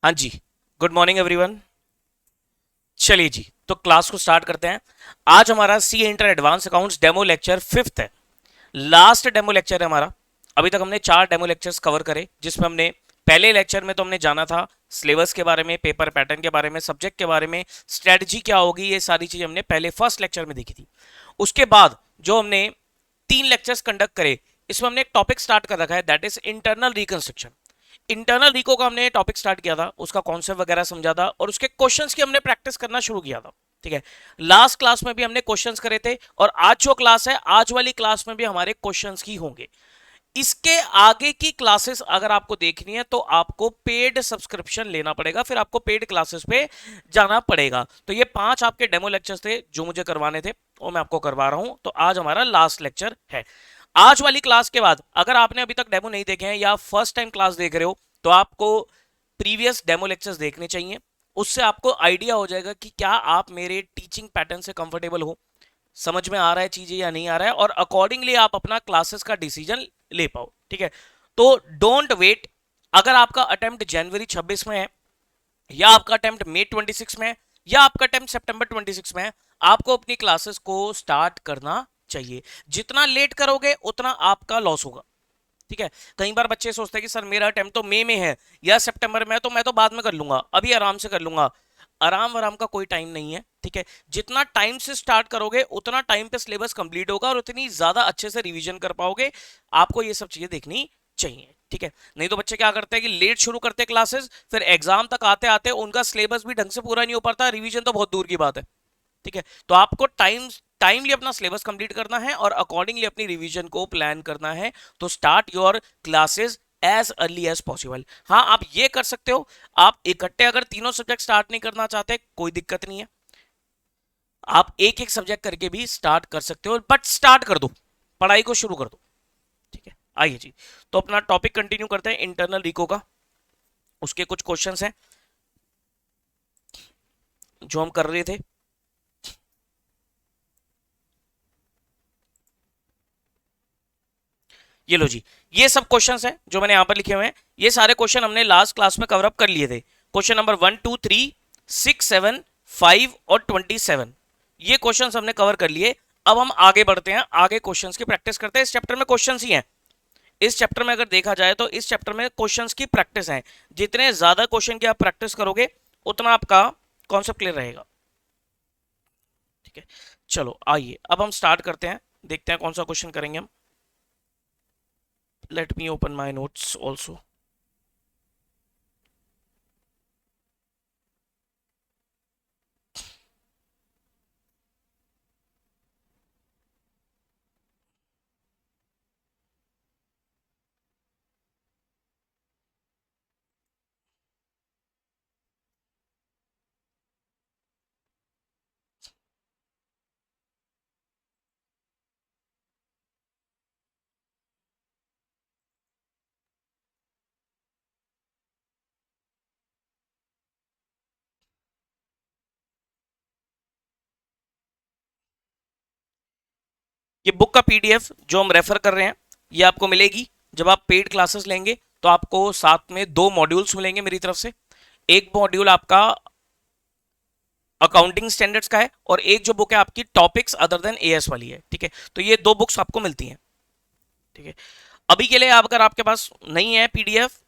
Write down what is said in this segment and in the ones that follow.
हाँ जी। Good morning everyone. चलिए जी, तो क्लास को स्टार्ट करते हैं। आज हमारा C inter advance accounts demo lecture fifth है। लास्ट डेमो लेक्चर है हमारा। अभी तक हमने 4 डेमो लेक्चर्स कवर करे, जिसमें हमने पहले लेक्चर में तो हमने जाना था सिलेबस के बारे में, पेपर पैटर्न के बारे में, सब्जेक्ट के बारे में, स्ट्रेटजी क्या होगी, ये सारी चीजें हमने पहले फर्स्ट लेक्चर में देखी थी। उसके बाद जो हमने 3 लेक्चर्स कंडक्ट करे, इसमें हमने एक टॉपिक स्टार्ट कर रखा है, that is internal reconstruction. Internal reco का हमने टॉपिक स्टार्ट किया था, उसका कॉन्सेप्ट वगैरह समझा था और उसके क्वेश्चंस की हमने प्रैक्टिस करना शुरू किया था। ठीक है। लास्ट क्लास में भी हमने क्वेश्चंस करे थे और आज जो क्लास है, आज वाली क्लास में भी हमारे क्वेश्चंस ही होंगे। इसके आगे की क्लासेस अगर आपको देखनी है तो आपको पेड सब्सक्रिप्शन लेना पड़ेगा, फिर आपको पेड क्लासेस पे जाना पड़ेगा। तो ये 5 आपके डेमो लेक्चर्स थे जो मुझे करवाने थे, वो मैं आपको करवा रहा हूं। तो आज हमारा लास्ट लेक्चर है। आज वाली क्लास के बाद अगर आपने अभी तक डेमो नहीं देखे हैं या फर्स्ट टाइम क्लास देख रहे हो, तो आपको प्रीवियस डेमो लेक्चर्स देखने चाहिए। उससे आपको आइडिया हो जाएगा कि क्या आप मेरे टीचिंग पैटर्न से कंफर्टेबल हो, समझ में आ रहा है चीजें या नहीं आ रहा है, और अकॉर्डिंगली आप अपना क्लासेस का डिसीजन ले पाओ। ठीक है। तो डोंट वेट। अगर आपका अटेम्प्ट जनवरी 26 में है, या आपका अटेम्प्ट मई 26 में है, या आपका अटेम्प्ट सितंबर 26 में है, आपको अपनी क्लासेस को स्टार्ट करना चाहिए। जितना लेट करोगे उतना आपका लॉस होगा। ठीक है। कई बार बच्चे सोचते हैं कि सर मेरा अटेम्प्ट तो मई में है या सितंबर में है, तो मैं तो बाद में कर लूंगा, अभी आराम से कर लूंगा। आराम आराम का कोई टाइम नहीं है। ठीक है। जितना टाइम से स्टार्ट करोगे उतना टाइम पे सिलेबस कंप्लीट होगा और उतनी ज्यादा अच्छे से रिवीजन कर पाओगे। आपको ये सब चीजें देखनी चाहिए। ठीक है। नहीं तो बच्चे क्या करते हैं कि लेट शुरू करते हैं क्लासेस, फिर एग्जाम तक आते आते उनका सिलेबस भी ढंग से पूरा नहीं हो पाता, रिवीजन तो बहुत दूर की बात है। ठीक है। तो आपको टाइमली अपना सिलेबस कंप्लीट करना है और अकॉर्डिंगली अपनी रिवीजन को प्लान करना है। तो start your classes as early as possible. हाँ, आप ये कर सकते हो। आप इकट्ठे अगर तीनों सब्जेक्ट स्टार्ट नहीं करना चाहते, कोई दिक्कत नहीं है। आप एक एक सब्जेक्ट करके भी स्टार्ट कर सकते हो, बट स्टार्ट कर दो, पढ़ाई को शुरू कर दो। ठीक है। आइए जी, तो अपना टॉपिक कंटिन्यू करते हैं इंटरनल रिको का। उसके कुछ क्वेश्चंस हैं जो हम कर रहे थे। ये लो जी, ये सब क्वेश्चंस हैं जो मैंने यहां पर लिखे हुए हैं। ये सारे क्वेश्चन हमने लास्ट क्लास में कवर अप कर लिए थे। क्वेश्चन नंबर 1, 2, 3, 6, 7, 5 और 27, ये क्वेश्चंस हमने कवर कर लिए। अब हम आगे बढ़ते हैं, आगे क्वेश्चंस की प्रैक्टिस करते हैं। इस चैप्टर में क्वेश्चंस ही हैं। इस चैप्टर में अगर देखा जाए तो इस चैप्टर में क्वेश्चंस की प्रैक्टिस है। जितने ज्यादा क्वेश्चन की आप प्रैक्टिस करोगे, उतना आपका कॉन्सेप्ट क्लियर रहेगा। ठीक है। चलो आइए अब हम स्टार्ट करते हैं, देखते हैं कौन सा क्वेश्चन करेंगे हम। Let me open my notes also. ये बुक का पीडीएफ जो हम रेफर कर रहे हैं, ये आपको मिलेगी जब आप पेड क्लासेस लेंगे। तो आपको साथ में 2 मॉड्यूल्स मिलेंगे मेरी तरफ से। एक मॉड्यूल आपका अकाउंटिंग स्टैंडर्ड्स का है और एक जो बुक है आपकी टॉपिक्स अदर देन एएस वाली है। ठीक है। तो ये 2 बुक्स आपको मिलती हैं। ठीक है। अभी के लिए अगर आपके पास नहीं है पीडीएफ,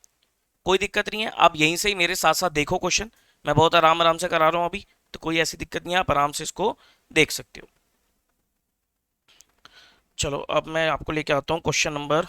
कोई दिक्कत नहीं है, आप यहीं से ही मेरे साथ साथ देखो क्वेश्चन। मैं बहुत आराम आराम से करा रहा हूं अभी, तो कोई ऐसी दिक्कत नहीं है, आप आराम से इसको देख सकते हो। चलो अब मैं आपको लेके आता हूँ क्वेश्चन नंबर।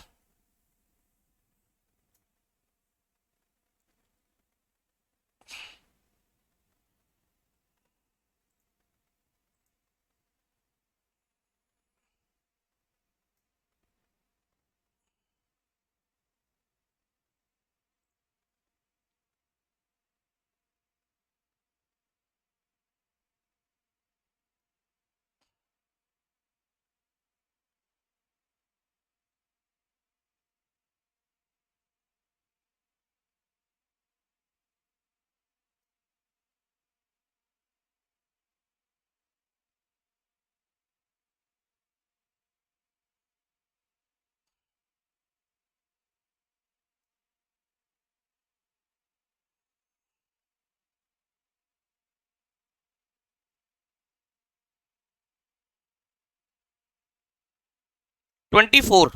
24,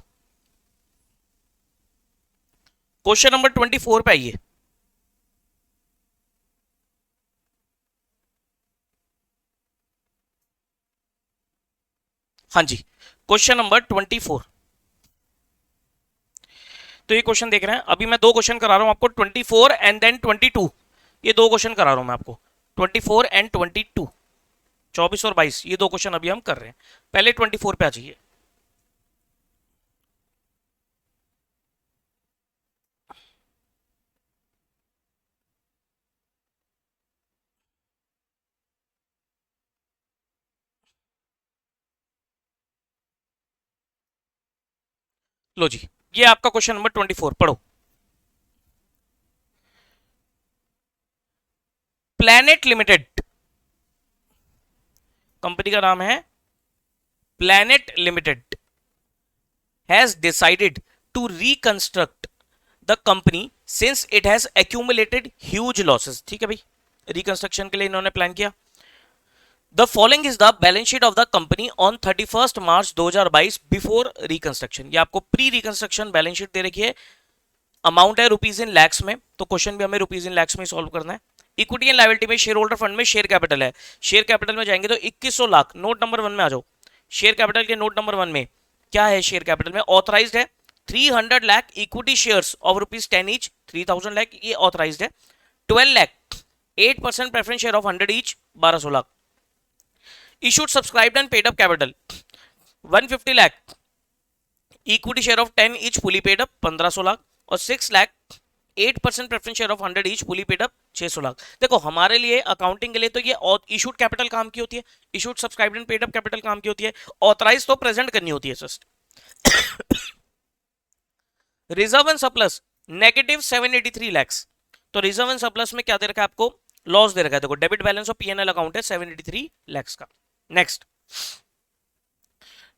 क्वेश्चन नंबर 24 पे आइए। हाँ जी, क्वेश्चन नंबर 24। तो ये क्वेश्चन देख रहे हैं, अभी मैं दो क्वेश्चन करा रहा हूं आपको, 24 एंड देन 22। ये दो क्वेश्चन करा रहा हूं मैं आपको, 24 एंड 22, 24 और 22, ये दो क्वेश्चन अभी हम कर रहे हैं। पहले 24 पे आ जाइए। लो जी, ये आपका क्वेश्चन नंबर 24, पढ़ो। प्लैनेट लिमिटेड, कंपनी का नाम है planet limited, has decided to reconstruct the company since it has accumulated huge losses. ठीक है भाई, रिकंस्ट्रक्शन के लिए इन्होंने प्लान किया। The following is the balance sheet of the company on 31 March 2022 before reconstruction. ये आपको प्री रिकंस्ट्रक्शन बैलेंस शीट दे रखी है, अमाउंट है रुपीज इन लैक्स में, तो क्वेश्चन भी हमें रुपीज इन लैक्स में सॉल्व करना है। इक्विटी एंड लायबिलिटी में शेयर होल्डर फंड में शेयर कैपिटल है, शेयर कैपिटल में जाएंगे तो 2100 लाख। नोट नंबर 1 में आ जाओ, शेयर कैपिटल के नोट नंबर 1 में क्या है? शेयर कैपिटल में ऑथराइज्ड है 300 lakh equity shares of rupees 10 each, 3000 lakh ये ऑथराइज्ड है। 12 lakh 8% preference share of 100 each, 1200 lakh. Issued subscribed and paid up capital 150 lakh equity share of 10 each fully paid up, 1500 lakh. और 6 lakh 8% preference share of 100 each fully paid up, 600 lakh. देखो हमारे लिए accounting के लिए तो ये इशूड कैपिटल काम की होती है, issued subscribed and paid up capital काम की होती है, ऑथराइज तो प्रेजेंट करनी होती है just. Reserve and surplus negative 783 lakhs. तो रिजर्व एंड सरप्लस में क्या दे रखा है आपको? लॉस दे रखा है। देखो डेबिट बैलेंस और पीएनएल अकाउंट है 783 लैक्स का। नेक्स्ट,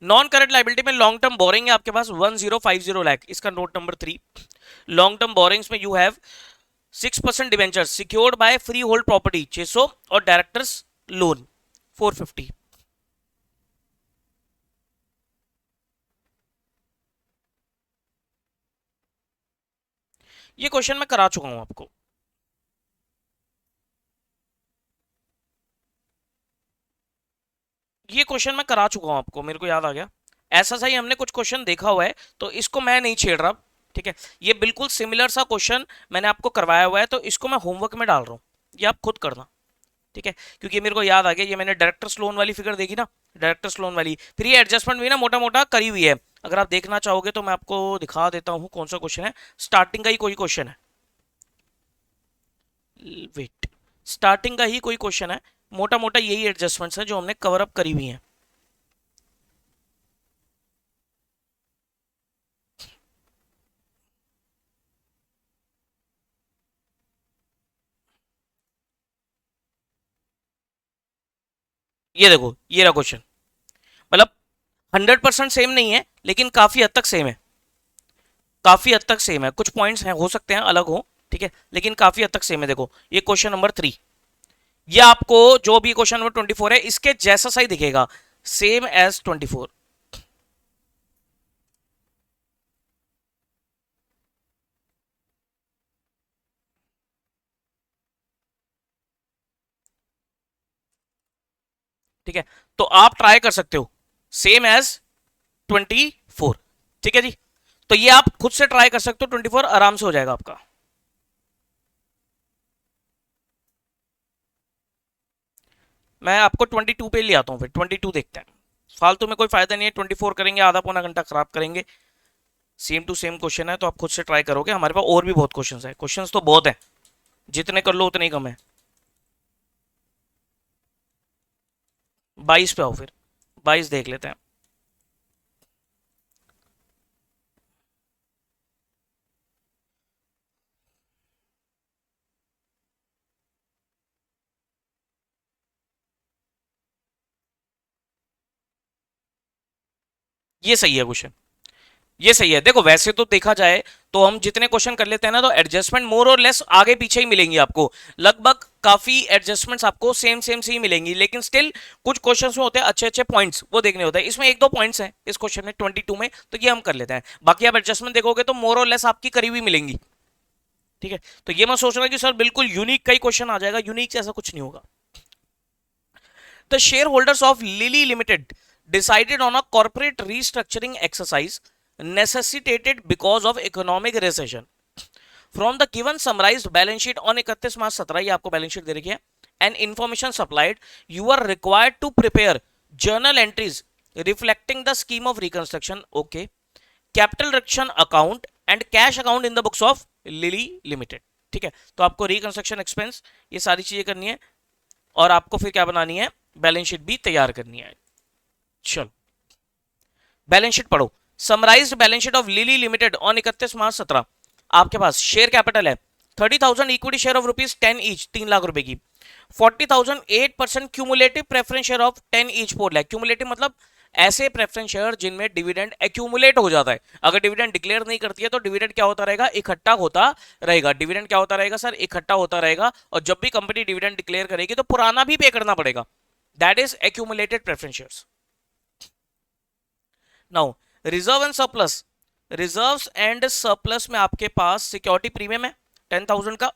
नॉन करंट लाइबिलिटी में लॉन्ग टर्म बोरिंग है आपके पास 1050 लाख, इसका note number 3। Long term borrowings में you have 6% debenture secured by free hold property 600 और डायरेक्टर्स लोन 450। ये क्वेश्चन मैं करा चुका हूं आपको, ये क्वेश्चन मैं करा चुका हूं आपको, मेरे को याद आ गया। ऐसा सही हमने कुछ क्वेश्चन देखा हुआ है, तो इसको मैं नहीं छेड़ रहा। ठीक है, ये बिल्कुल सिमिलर सा क्वेश्चन मैंने आपको करवाया हुआ है, तो इसको मैं होमवर्क में डाल रहा हूं, ये आप खुद करना। ठीक है, क्योंकि मेरे को याद आ गया, ये मैंने डायरेक्टर्स लोन वाली फिगर देखी ना, डायरेक्टर्स लोन वाली, फिर ये एडजस्टमेंट भी ना मोटा मोटा करी हुई है। अगर आप देखना चाहोगे तो मैं आपको दिखा देता हूं कौन सा क्वेश्चन है, स्टार्टिंग का ही कोई क्वेश्चन है। वेट, स्टार्टिंग का ही कोई क्वेश्चन है, मोटा मोटा यही एडजस्टमेंट्स है जो हमने कवर अप करी हुई हैं। ये देखो, ये रहा क्वेश्चन, मतलब 100% सेम नहीं है, लेकिन काफी हद तक सेम है, काफी हद तक सेम है। कुछ पॉइंट्स हैं हो सकते हैं अलग हो, ठीक है, लेकिन काफी हद तक सेम है। देखो ये क्वेश्चन नंबर 3, ये आपको जो भी क्वेश्चन नंबर 24 है इसके जैसा सही दिखेगा, सेम एज 24। ठीक है, तो आप ट्राई कर सकते हो सेम एज 24। ठीक है जी, तो ये आप खुद से ट्राई कर सकते हो, 24 आराम से हो जाएगा आपका। मैं आपको 22 पे ले आता हूँ, फिर 22 देखते हैं। फालतू में कोई फायदा नहीं है, 24 करेंगे आधा पौना घंटा खराब करेंगे। सेम टू सेम क्वेश्चन है, तो आप खुद से ट्राई करोगे। हमारे पास और भी बहुत क्वेश्चंस है, क्वेश्चंस तो बहुत है, जितने कर लो उतने ही कम है। 22 पे आओ फिर, 22 देख लेते हैं। ये सही है क्वेश्चन, ये सही है। देखो वैसे तो देखा जाए तो हम जितने क्वेश्चन कर लेते हैं ना, तो एडजस्टमेंट मोर और लेस आगे पीछे ही मिलेंगी आपको, लगभग काफी एडजस्टमेंट्स आपको सेम सेम से ही मिलेंगी, लेकिन स्टिल कुछ क्वेश्चंस में होते हैं अच्छे अच्छे पॉइंट्स, वो देखने होते हैं। इसमें एक दो पॉइंट्स हैं इस क्वेश्चन में 22 में, तो ये हम कर लेते हैं। बाकी आप एडजस्टमेंट देखोगे तो मोर और लेस आपकी करी हुई मिलेंगी। ठीक है, तो ये मत सोचना कि सर बिल्कुल यूनिक का ही क्वेश्चन आ जाएगा, यूनिक से ऐसा कुछ नहीं होगा। The shareholders of Lilly Limited decided on a corporate restructuring exercise necessitated because of economic recession. From the given summarized balance sheet on 31 मार्च 17, ये आपको बैलेंस शीट दे रखी है, and information supplied, you are required to prepare journal entries reflecting the scheme of reconstruction. Okay. Capital reduction account and cash account in the books of Lilly Limited. ठीक है, तो आपको reconstruction expense ये सारी चीजें करनी है, और आपको फिर क्या बनानी है, बैलेंस शीट भी तैयार करनी है। चलो बैलेंस शीट पढ़ो। Summarised balance sheet of lily limited on 31 मार्च 17। आपके पास शेयर कैपिटल है 30,000, equity share of rupees 10 each, 3 lakh रुपए की। 40,000 8% cumulative preference share of 10 each 4 lakh. Cumulative मतलब ऐसे प्रेफरेंस शेयर जिनमें डिविडेंड एक्यूमुलेट हो जाता है। अगर डिविडेंड डिक्लेयर नहीं करती है तो डिविडेंड क्या होता रहेगा, इकट्ठा होता रहेगा। डिविडेंड क्या होता रहेगा सर, इकट्ठा होता रहेगा, और जब भी कंपनी डिविडेंड डिक्लेयर करेगी तो पुराना भी पे करना पड़ेगा। That is accumulated preference shares. Now reserve and surplus. Reserves and surplus में आपके पास सिक्योरिटी प्रीमियम है 10,000 का,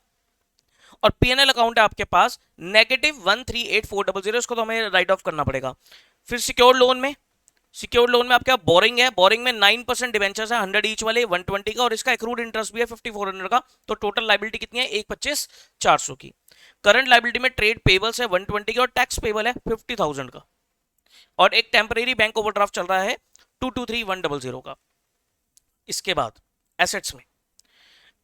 और पीएनएल अकाउंट है आपके पास -138,400, इसको तो हमें राइट ऑफ करना पड़ेगा। फिर सिक्योर्ड लोन में, सिक्योर्ड लोन में आपका बोरिंग है, बोरिंग में 9% डिवेंचर्स है 100 ईच वाले 120 का, और इसका एक्रूड इंटरेस्ट भी है 5400 का। तो टोटल लाइबिलिटी कितनी है, 125,400 की। करंट लाइबिलिटी में ट्रेड पेबल्स है 120 का, और टैक्स पेबल है 50,000 का, और एक टेम्परेरी बैंक ओवरड्राफ्ट चल रहा है 223,100 का। इसके बाद एसेट्स में,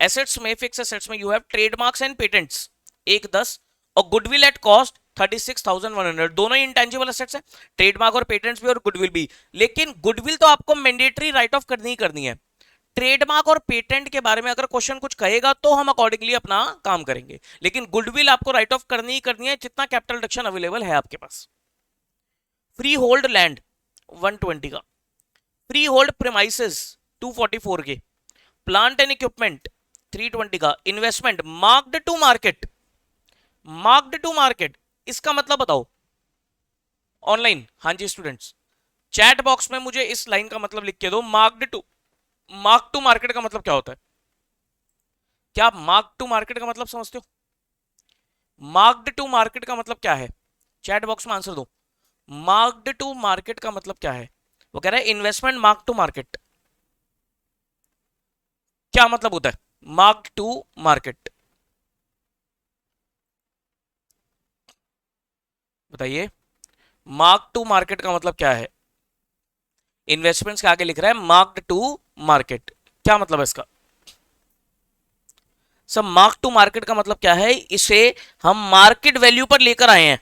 एसेट्स में फिक्स एसेट्स में you have trademarks and patents 110, और गुडविल एट कॉस्ट 36,100। दोनों ही इंटेंजिबल एसेट्स हैं, ट्रेडमार्क और पेटेंट्स भी और गुडविल भी। लेकिन गुडविल तो आपको मैंडेटरी राइट ऑफ करनी ही करनी है। ट्रेडमार्क और पेटेंट के बारे में अगर क्वेश्चन कुछ कहेगा तो हम अकॉर्डिंगली अपना काम करेंगे, लेकिन गुडविल आपको राइट ऑफ करनी ही करनी है, जितना कैपिटल रिडक्शन अवेलेबल है आपके पास। फ्री होल्ड लैंड 120 का, फ्री होल्ड प्रीमाइसेस 244 के, प्लांट एंड इक्विपमेंट 320 का, investment marked to market, marked to market इसका मतलब बताओ ऑनलाइन। हाँ जी स्टूडेंट्स, चैट बॉक्स में मुझे इस लाइन का मतलब लिख के दो। मार्क टू मार्केट का मतलब क्या होता है? क्या आप मार्क टू मार्केट का मतलब समझते हो? मार्क्ड टू मार्केट का मतलब क्या है? चैट बॉक्स में आंसर दो। मार्क्ड टू मार्केट का मतलब क्या है? वो कह रहा है इन्वेस्टमेंट मार्क टू मार्केट। क्या मतलब होता है मार्क टू मार्केट? बताइए, मार्क टू मार्केट का मतलब क्या है? इन्वेस्टमेंट्स के आगे लिख रहा है मार्क्ड टू मार्केट, क्या मतलब है इसका? सब मार्क टू मार्केट का मतलब क्या है? इसे हम मार्केट वैल्यू पर लेकर आए हैं।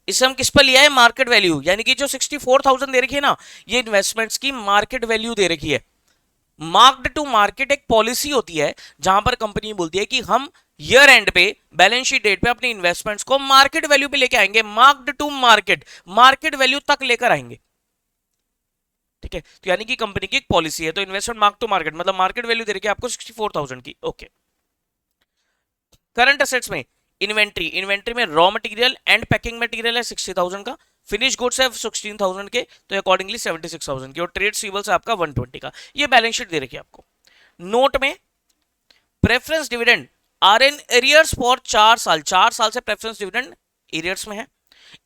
इसे हम किस पर लिया है? मार्केट वैल्यू, यानी कि जो 64,000 दे रखी है ना, ये इन्वेस्टमेंट्स की मार्केट वैल्यू दे रखी है। मार्क्ड टू मार्केट एक पॉलिसी होती है जहां पर कंपनी बोलती है कि हम ईयर एंड पे, बैलेंस शीट डेट पे अपनी इन्वेस्टमेंट्स को मार्केट वैल्यू पे लेके आएंगे। Marked to market, market value तक लेकर आएंगे। ठीक है, तो यानी कि कंपनी की एक पॉलिसी है। तो इन्वेस्टमेंट मार्क टू मार्केट मतलब मार्केट वैल्यू दे रखी है आपको 64,000 की। ओके। करंट एसेट्स में इन्वेंट्री, इन्वेंट्री में raw material and packing material है 60,000 का, फिनिश गुड्स है 16,000 के, तो अकॉर्डिंगली 76,000 की, और ट्रेड रिसीवेबल्स है आपका 120 का। ये बैलेंस शीट दे रखी है आपको। नोट में preference dividend are in arrears for 4 साल, 4 साल से प्रेफरेंस डिविडेंड एरियर्स में है।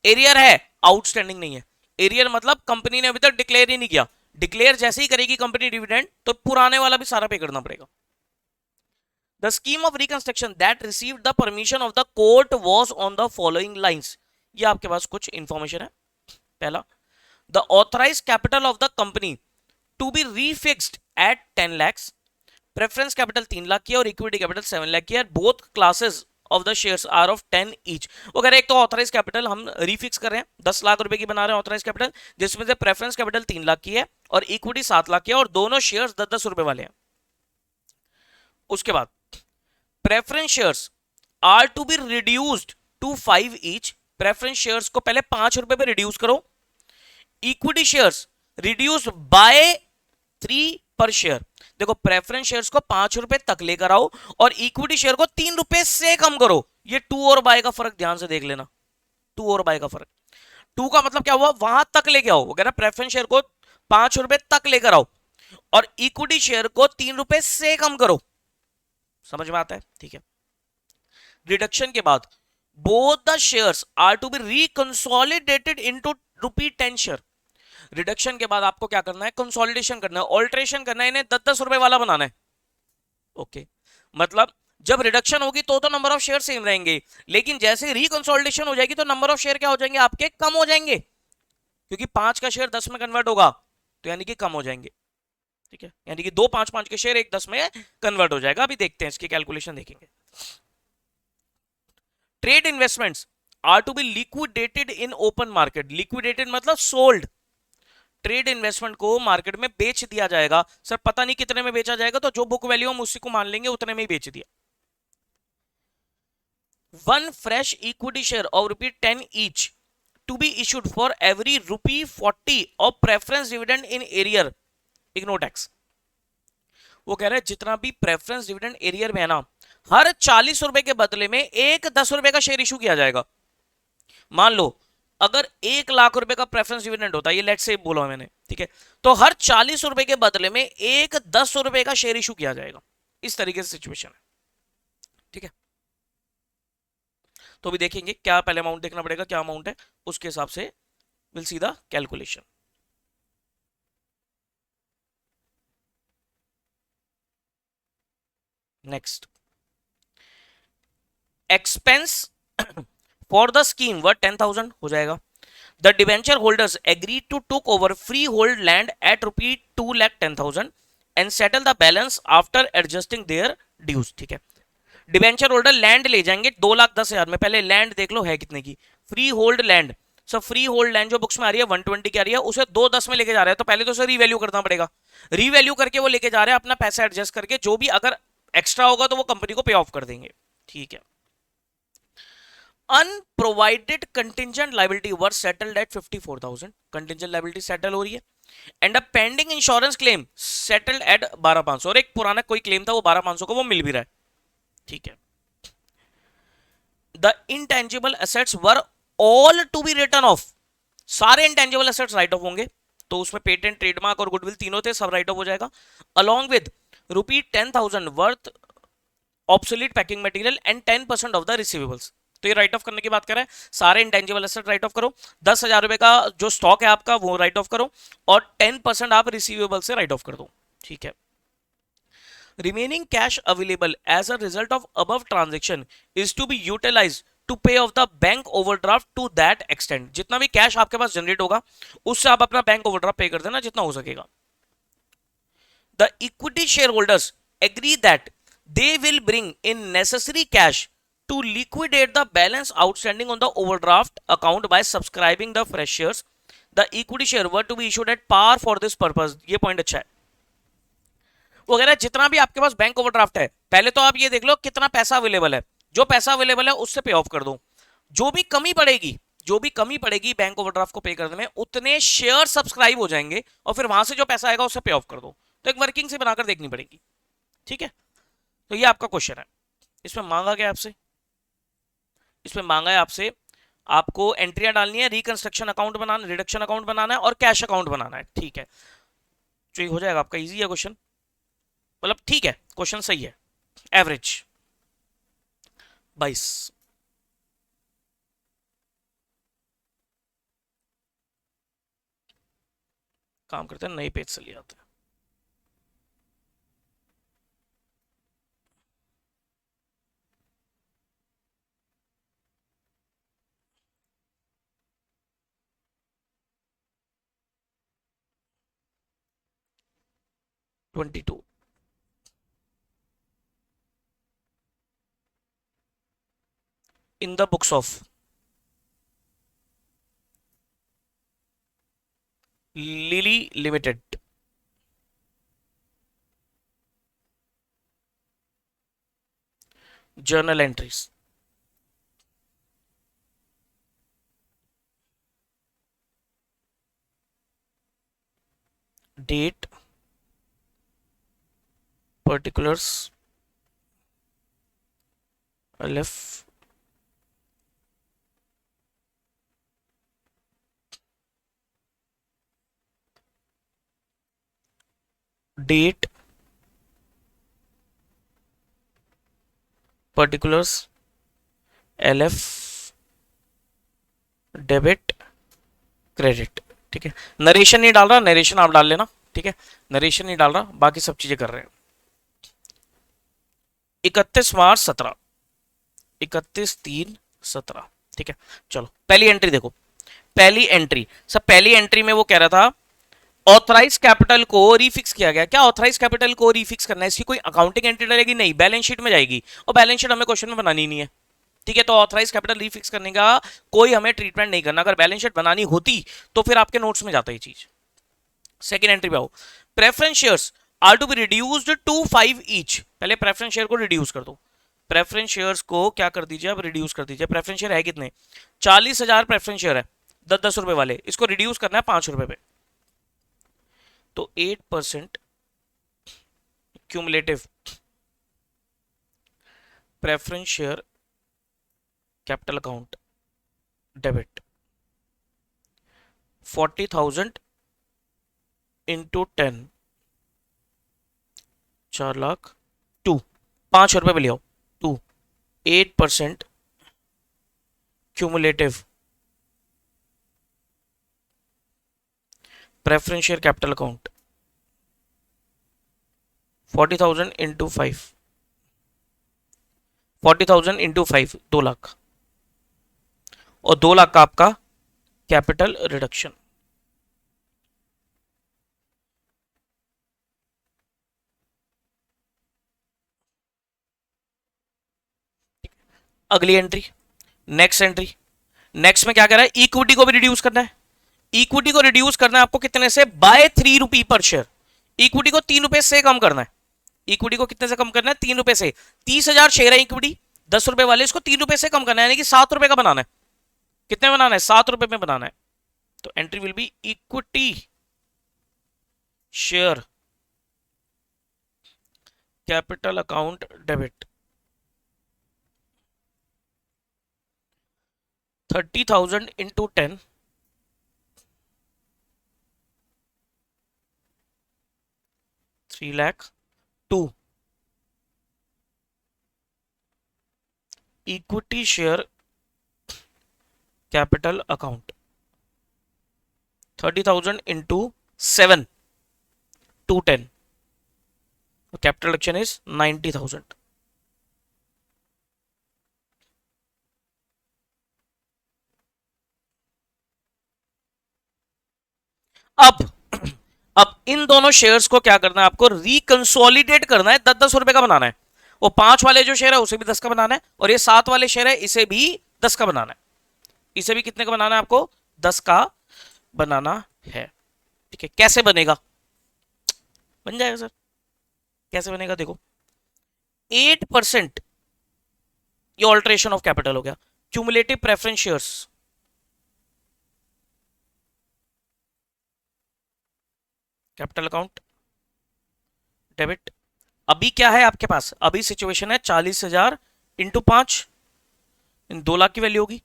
एरियर है, आउटस्टैंडिंग नहीं है। एरियर मतलब कंपनी ने अभी तक डिक्लेयर ही नहीं किया, डिक्लेयर जैसे ही करेगी कंपनी डिविडेंड तो पुराने वाला भी सारा पे करना पड़ेगा। The scheme of reconstruction that received the permission of the court was on the following lines. ये आपके पास कुछ इंफॉर्मेशन है। पहला, the authorized capital of the company to be refixed at 10 lakhs, preference capital 3 lakh की और equity capital 7 लाख की है। both classes of the shares are of 10 each। वो कह रहे हैं एक तो ऑथराइज कैपिटल हम रिफिक्स कर रहे हैं 10 लाख रुपए की बना रहे हैं ऑथराइज कैपिटल, जिसमें से प्रेफरेंस कैपिटल 3 लाख की है और इक्विटी 7 लाख की है, और दोनों शेयर्स 10-10 रुपए वाले हैं। उसके बाद preference shares are to be reduced to 5 each. Preference shares को पहले 5 रुपए पे रिड्यूस करो। इक्विटी शेयर्स रिड्यूस बाय 3 पर शेयर। देखो प्रेफरेंस शेयर्स को 5 रुपए तक लेकर आओ और इक्विटी शेयर को 3 रुपए से कम करो। ये टू और बाय का फर्क ध्यान से देख लेना, टू और बाय का फर्क। टू का मतलब क्या हुआ, वहां तक लेके आओ, वो कह रहा प्रेफरेंस शेयर को 5 रुपए तक लेकर आओ और इक्विटी शेयर को 3 रुपए से कम करो। समझ में आता है? ठीक है। रिडक्शन के बाद both the shares are to be reconsolidated into ₹10 share. Reduction के बाद आपको क्या करना है, कंसोलिडेशन करना है, ऑल्ट्रेशन करना है, इन्हें 10-10 रुपए वाला बनाना है। ओके, मतलब जब रिडक्शन होगी तो नंबर ऑफ शेयर सेम रहेंगे, लेकिन जैसे रिकंसोलिडेशन हो जाएगी तो नंबर ऑफ शेयर क्या हो जाएंगे आपके, कम हो जाएंगे, क्योंकि 5 का शेयर 10 में कन्वर्ट होगा, तो यानी कि कम हो जाएंगे। ठीक है, यानी कि 2 5 के शेयर 1 10 में कन्वर्ट हो जाएगा। अभी देखते हैं इसकी कैलकुलेशन देखेंगे। Trade investments are to be liquidated in open market. Liquidated मतलब सोल्ड। ट्रेड इन्वेस्टमेंट को मार्केट में बेच दिया जाएगा। सर पता नहीं कितने में बेचा जाएगा, तो जो बुक वैल्यू हम उसी को मान लेंगे, उतने में ही बेच दिया। One fresh equity share of ₹10 each to be issued for every ₹40 of preference dividend in arrear, ignore tax. वो कह रहे हैं जितना भी प्रेफरेंस डिविडेंड एरियर में है ना, हर 40 रुपए के बदले में एक 10 रुपए का शेयर इशू किया जाएगा। मान लो अगर 1 लाख रुपए का प्रेफरेंस डिविडेंड होता है, ये लेट से बोला मैंने, ठीक है, तो हर 40 रुपए के बदले में एक 10 रुपए का शेयर इशू किया जाएगा। इस तरीके से सिचुएशन है। ठीक है, तो अभी देखेंगे क्या, पहले अमाउंट देखना पड़ेगा क्या अमाउंट है, उसके हिसाब से will see the calculation. Next, expense for the scheme were 10,000 हो जाएगा। The debenture holders agree to took over free hold land at ₹2,10,000 and settle the balance after adjusting their dues. ठीक है, डिवेंचर होल्डर लैंड ले जाएंगे 2,10,000 में। पहले land देख लो है कितने की, free hold land. So free hold land जो बुक्स में आ रही है 120 की आ रही है, उसे 2,10 में लेके जा रहे हैं, तो पहले तो उसे रीवैल्यू करना पड़ेगा। रीवैल्यू करके वो लेके जा रहे हैं, अपना पैसा एडजस्ट करके, जो भी अगर एक्स्ट्रा होगा तो वो कंपनी को पे ऑफ कर देंगे। ठीक है, unprovided contingent liability were settled at 54,000। Contingent liability settle हो रही है। And a pending insurance claim settled at 12,500। और एक पुराना कोई क्लेम था वो 12,500 को वो मिल भी रहा है। ठीक है, the intangible assets were all to be written off. सारे इंटेंजिबल एसेट्स राइट ऑफ होंगे, तो उसमें पेटेंट, ट्रेडमार्क और गुडविल तीनों थे, सब राइट ऑफ हो जाएगा। Along with ₹10,000 worth obsolete packing material and 10% of the receivables. तो ये राइट ऑफ करने की बात कर रहा है, सारे इंटेंजिबल एसेट राइट ऑफ करो, 10,000 रुपए का जो स्टॉक है आपका वो राइट ऑफ करो, और 10% आप रिसीवेबल से राइट ऑफ कर दो। ठीक है, remaining cash available as a result of above transaction is to be utilized to pay off the bank overdraft to that extent। जितना भी कैश आपके पास जनरेट होगा उससे आप अपना बैंक ओवरड्राफ्ट पे कर देना जितना हो सकेगा। The equity shareholders agree that they will bring in necessary cash to liquidate the balance outstanding on the overdraft account by subscribing the fresh shares। The equity share were to be issued at par for this purpose। ये point अच्छा है। वगैरह जितना भी आपके पास bank overdraft है, पहले तो आप ये देख लो कितना पैसा अवेलेबल है, जो पैसा अवेलेबल है उससे पे ऑफ कर दो। जो भी कमी पड़ेगी, जो भी कमी पड़ेगी बैंक ओवरड्राफ्ट को पे करने में, उतने शेयर सब्सक्राइब हो जाएंगे और फिर वहां से जो पैसा आएगा उससे पे ऑफ कर दो। तो एक वर्किंग से बनाकर देखनी पड़ेगी। ठीक है, तो ये आपका क्वेश्चन है। इसमें मांगा गया आपसे, इसमें मांगा है आपसे, आपको एंट्रियां डालनी है, रिकंस्ट्रक्शन अकाउंट बनाना, रिडक्शन अकाउंट बनाना है और कैश अकाउंट बनाना है। ठीक है, तो ये हो जाएगा आपका, इजी है क्वेश्चन, मतलब ठीक है, क्वेश्चन सही है, एवरेज 22। काम करते हैं, नए पेज से ले आते हैं। Twenty two, in the books of Lily Limited, journal entries, date particulars LF date particulars LF debit credit. ठीक है, नरेशन नहीं डाल रहा, नरेशन आप डाल लेना। ठीक है, नरेशन नहीं डाल रहा, बाकी सब चीजें कर रहे हैं। 31 मार्च 17, 31/3/17। ठीक है, चलो पहली एंट्री देखो। पहली एंट्री सब, पहली एंट्री में वो कह रहा था ऑथराइज कैपिटल को रीफिक्स किया गया। क्या ऑथराइज कैपिटल को रीफिक्स करना है? इसकी कोई अकाउंटिंग एंट्री डलेगी? नहीं, बैलेंस शीट में जाएगी, और बैलेंस शीट हमें क्वेश्चन में बनानी नहीं है। ठीक है, तो ऑथराइज कैपिटल रीफिक्स करने का कोई हमें ट्रीटमेंट नहीं करना। अगर बैलेंस शीट बनानी होती तो फिर आपके नोट्स में जाता ये चीज। सेकेंड एंट्री पे आओ, preference shares are to be reduced to 5 each. पहले प्रेफरेंस शेयर को रिड्यूस कर दो। प्रेफरेंस शेयर्स को क्या कर दीजिए, अब रिड्यूस कर दीजिए। प्रेफरेंस शेयर है कितने? 40,000 प्रेफरेंस शेयर है, 10-10 रुपए वाले। इसको रिड्यूस करना है 5 रुपए पे, तो 8% cumulative preference share capital account debit 40,000 into 10, 4 lakh. 2, 5 रुपए पे ले आओ। 2, 8% cumulative preference share capital account 40,000 into 5, 40,000 into 5, 2 lakh. और 2 लाख का आपका कैपिटल रिडक्शन। अगली एंट्री, नेक्स्ट एंट्री। नेक्स्ट में क्या कह रहा है? इक्विटी को भी रिड्यूस करना है। इक्विटी को रिड्यूस करना है आपको कितने से? बाय 3 रुपी पर शेयर। इक्विटी को 3 रुपए से कम करना है। इक्विटी को कितने से कम करना है? 3 रुपए से। 30,000 शेयर है इक्विटी, 10 रुपए वाले, इसको 3 रुपए से कम करना है, यानी कि 7 रुपए का बनाना है। कितने बनाना है? 7 रुपए में बनाना है। तो entry will B equity share capital account debit 30,000 into 10, 3 lakh. 2, equity share capital account 30,000 into 7, 210, capital reduction is 90,000। अब अब इन दोनों शेयर्स को क्या करना है? आपको रिकंसोलिडेट करना है, 10-10 रुपए का बनाना है। वो 5 वाले जो शेयर है उसे भी 10 का बनाना है, और ये 7 वाले शेयर है इसे भी 10 का बनाना है। इसे भी कितने का बनाना है आपको? 10 का बनाना है। ठीक है, कैसे बनेगा? बन जाएगा सर, कैसे बनेगा देखो। 8% ये ऑल्टरेशन ऑफ कैपिटल हो गया। Cumulative preference shares capital account debit. अभी क्या है आपके पास? अभी सिचुएशन है 40,000 इंटू 5, 2 लाख की वैल्यू होगी।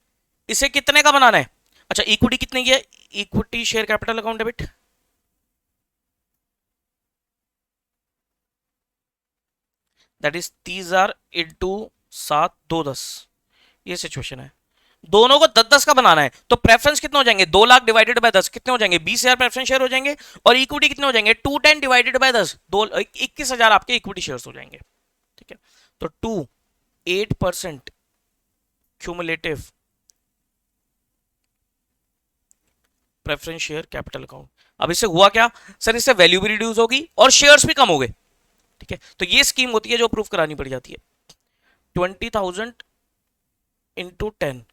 इसे कितने का बनाना है? अच्छा, इक्विटी कितने की है? Equity share capital account debit that is 30,000 into 7, 210। ये सिचुएशन है। दोनों को 10-10 का बनाना है, तो प्रेफरेंस कितने हो जाएंगे? 2 लाख डिवाइडेड बाय 10 कितने हो जाएंगे? 20,000 प्रेफरेंस शेयर हो जाएंगे। और इक्विटी कितने हो जाएंगे? 210 डिवाइडेड बाय 10, 21,000 आपके इक्विटी शेयर्स हो जाएंगे। ठीक है, तो 8% cumulative preference share capital account. अब इससे हुआ क्या सर? इससे वैल्यू भी रिड्यूस होगी और शेयर्स भी कम हो गए। ठीक है, तो ये स्कीम होती है जो प्रूफ करानी पड़ जाती है। 20,000 इंटू 10,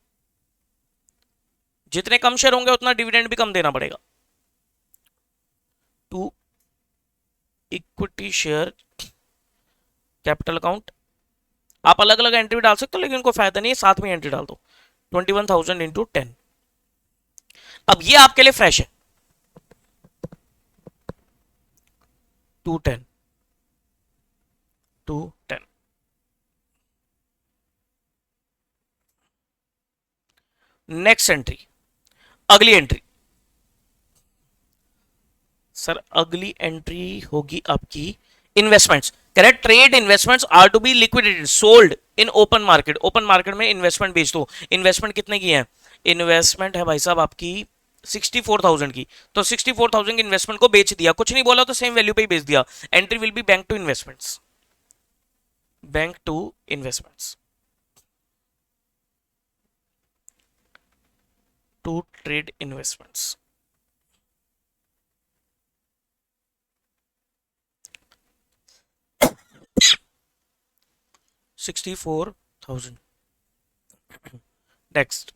जितने कम शेयर होंगे उतना डिविडेंड भी कम देना पड़ेगा। To equity share capital account, आप अलग अलग एंट्री डाल सकते हो लेकिन उनको फायदा नहीं है, साथ में एंट्री डाल दो। 21,000 इंटू 10। अब ये आपके लिए फ्रेश है, 210 टू 10। नेक्स्ट एंट्री, अगली एंट्री। सर अगली एंट्री होगी आपकी investments. Correct, trade investments are to be liquidated sold in open market. Open market में इन्वेस्टमेंट बेच दो। इन्वेस्टमेंट कितने की है? इन्वेस्टमेंट है भाई साहब आपकी 64,000 की। तो 64,000 की इन्वेस्टमेंट को बेच दिया, कुछ नहीं बोला तो सेम वैल्यू पे ही बेच दिया। Entry will be bank to investments, bank to investments to trade investments. 64,000। Next,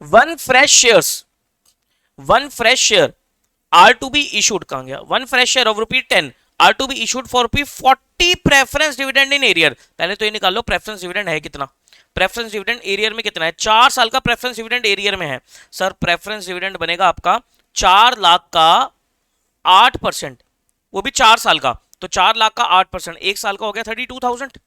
one fresh shares, one fresh share are to be issued, कहां गया? One fresh share of ₹10 are to be issued for ₹40 preference dividend in arrear. पहले तो ये निकाल लो preference dividend है कितना। Preference dividend arrear में कितना है? 4 साल का प्रेफरेंस डिविडेंड एरियर में है। सर प्रेफरेंस डिविडेंड बनेगा आपका 4 लाख का 8%, वो भी 4 साल का। तो 4 लाख का 8%, एक साल का हो गया 32,000।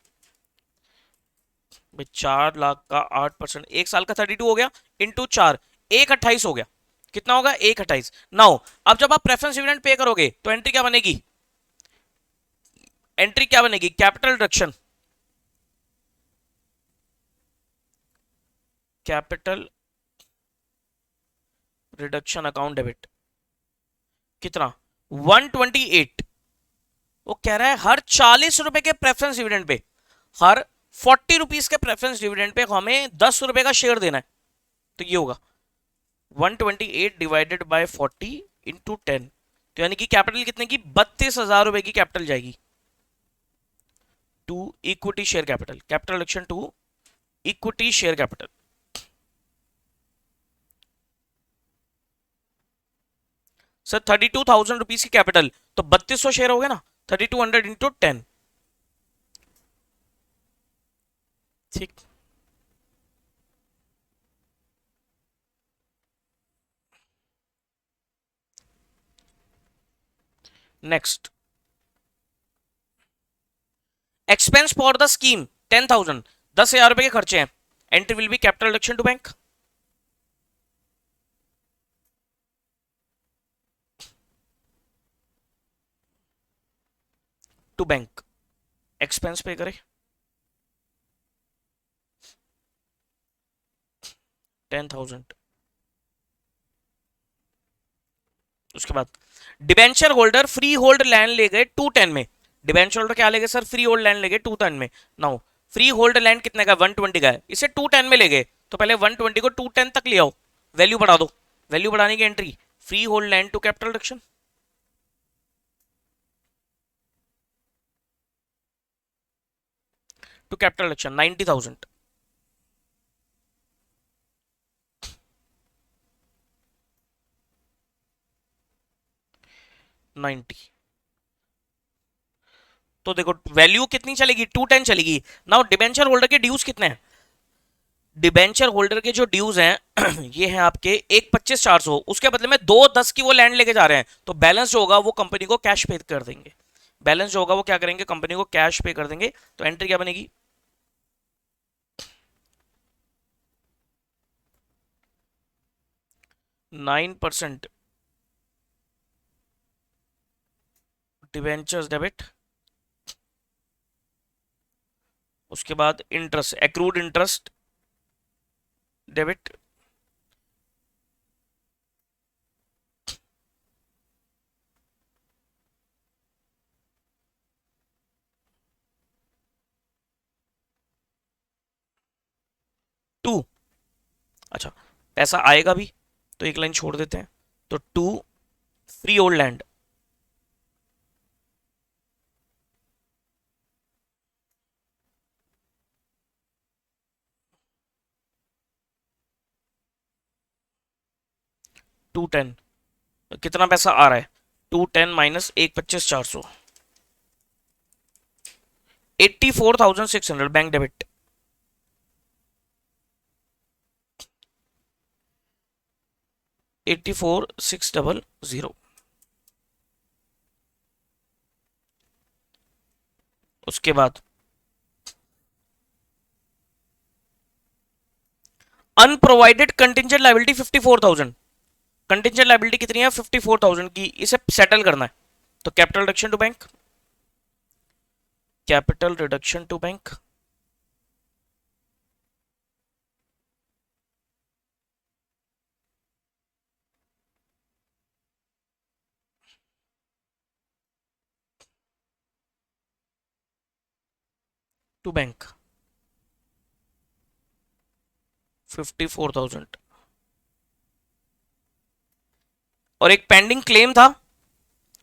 4 लाख का 8%, एक साल का 32 हो गया, इंटू 4, 1,28 हो गया। कितना होगा? 1,28। नाउ अब जब आप प्रेफरेंस डिविडेंड पे करोगे तो एंट्री क्या बनेगी? एंट्री क्या बनेगी? Capital reduction, capital reduction account debit. कितना? 128। वो कह रहा है हर 40 रुपए के प्रेफरेंस डिविडेंड पे, हर 40 रुपीज के प्रेफरेंस डिविडेंड पे हमें 10 रुपए का शेयर देना है। तो ये होगा 128 डिवाइडेड बाय 40 इंटू 10। तो यानी कि कैपिटल कितने की? 32,000 रुपए की कैपिटल जाएगी to equity share capital, capital reduction to equity share capital. Sir 32,000 rupees की कैपिटल, तो 3200 शेयर हो गया ना, 3200 इंटू 10। ठीक, next, expense for the scheme 10,000, 10,000 रुपए के खर्चे हैं। Entry will be capital reduction to bank, to bank. Expense पे करे 10,000। उसके बाद debenture holder free hold land ले गए 210 में। डिबेंचर होल्डर क्या ले गए? सर फ्री होल्ड लैंड ले गए 210 में। नाउ फ्री होल्ड लैंड कितने का? 120 का है, इसे 210 में ले गए। तो पहले 120 को 210 तक ले आओ, वैल्यू बढ़ा दो। वैल्यू बढ़ाने की entry, free hold land to capital reduction, to capital reduction 90,000। 90। तो देखो वैल्यू कितनी चलेगी? 210 चलेगी। नाउ डिबेंचर होल्डर के ड्यूज कितने हैं? डिबेंचर होल्डर के जो ड्यूज हैं ये हैं आपके 1,25,400। उसके बदले में 2,10 की वो लैंड लेके जा रहे हैं, तो बैलेंस जो होगा वो कंपनी को कैश पे कर देंगे। बैलेंस जो होगा वो क्या करेंगे? कंपनी को कैश पे कर देंगे। तो एंट्री क्या बनेगी? 9% डिबेंचर्स डेबिट, उसके बाद interest, accrued interest debit, to. अच्छा, पैसा आएगा भी तो एक लाइन छोड़ देते हैं, तो to free hold land, to ten. कितना पैसा आ रहा है? 210 माइनस 1,25,400, 84,600 बैंक डेबिट। $84,600। उसके बाद unprovided contingent liability 54,000। Contingent liability कितनी है? 54,000 की। इसे सेटल करना है तो capital reduction to bank, capital reduction to bank. To bank 54,000 और एक पेंडिंग क्लेम था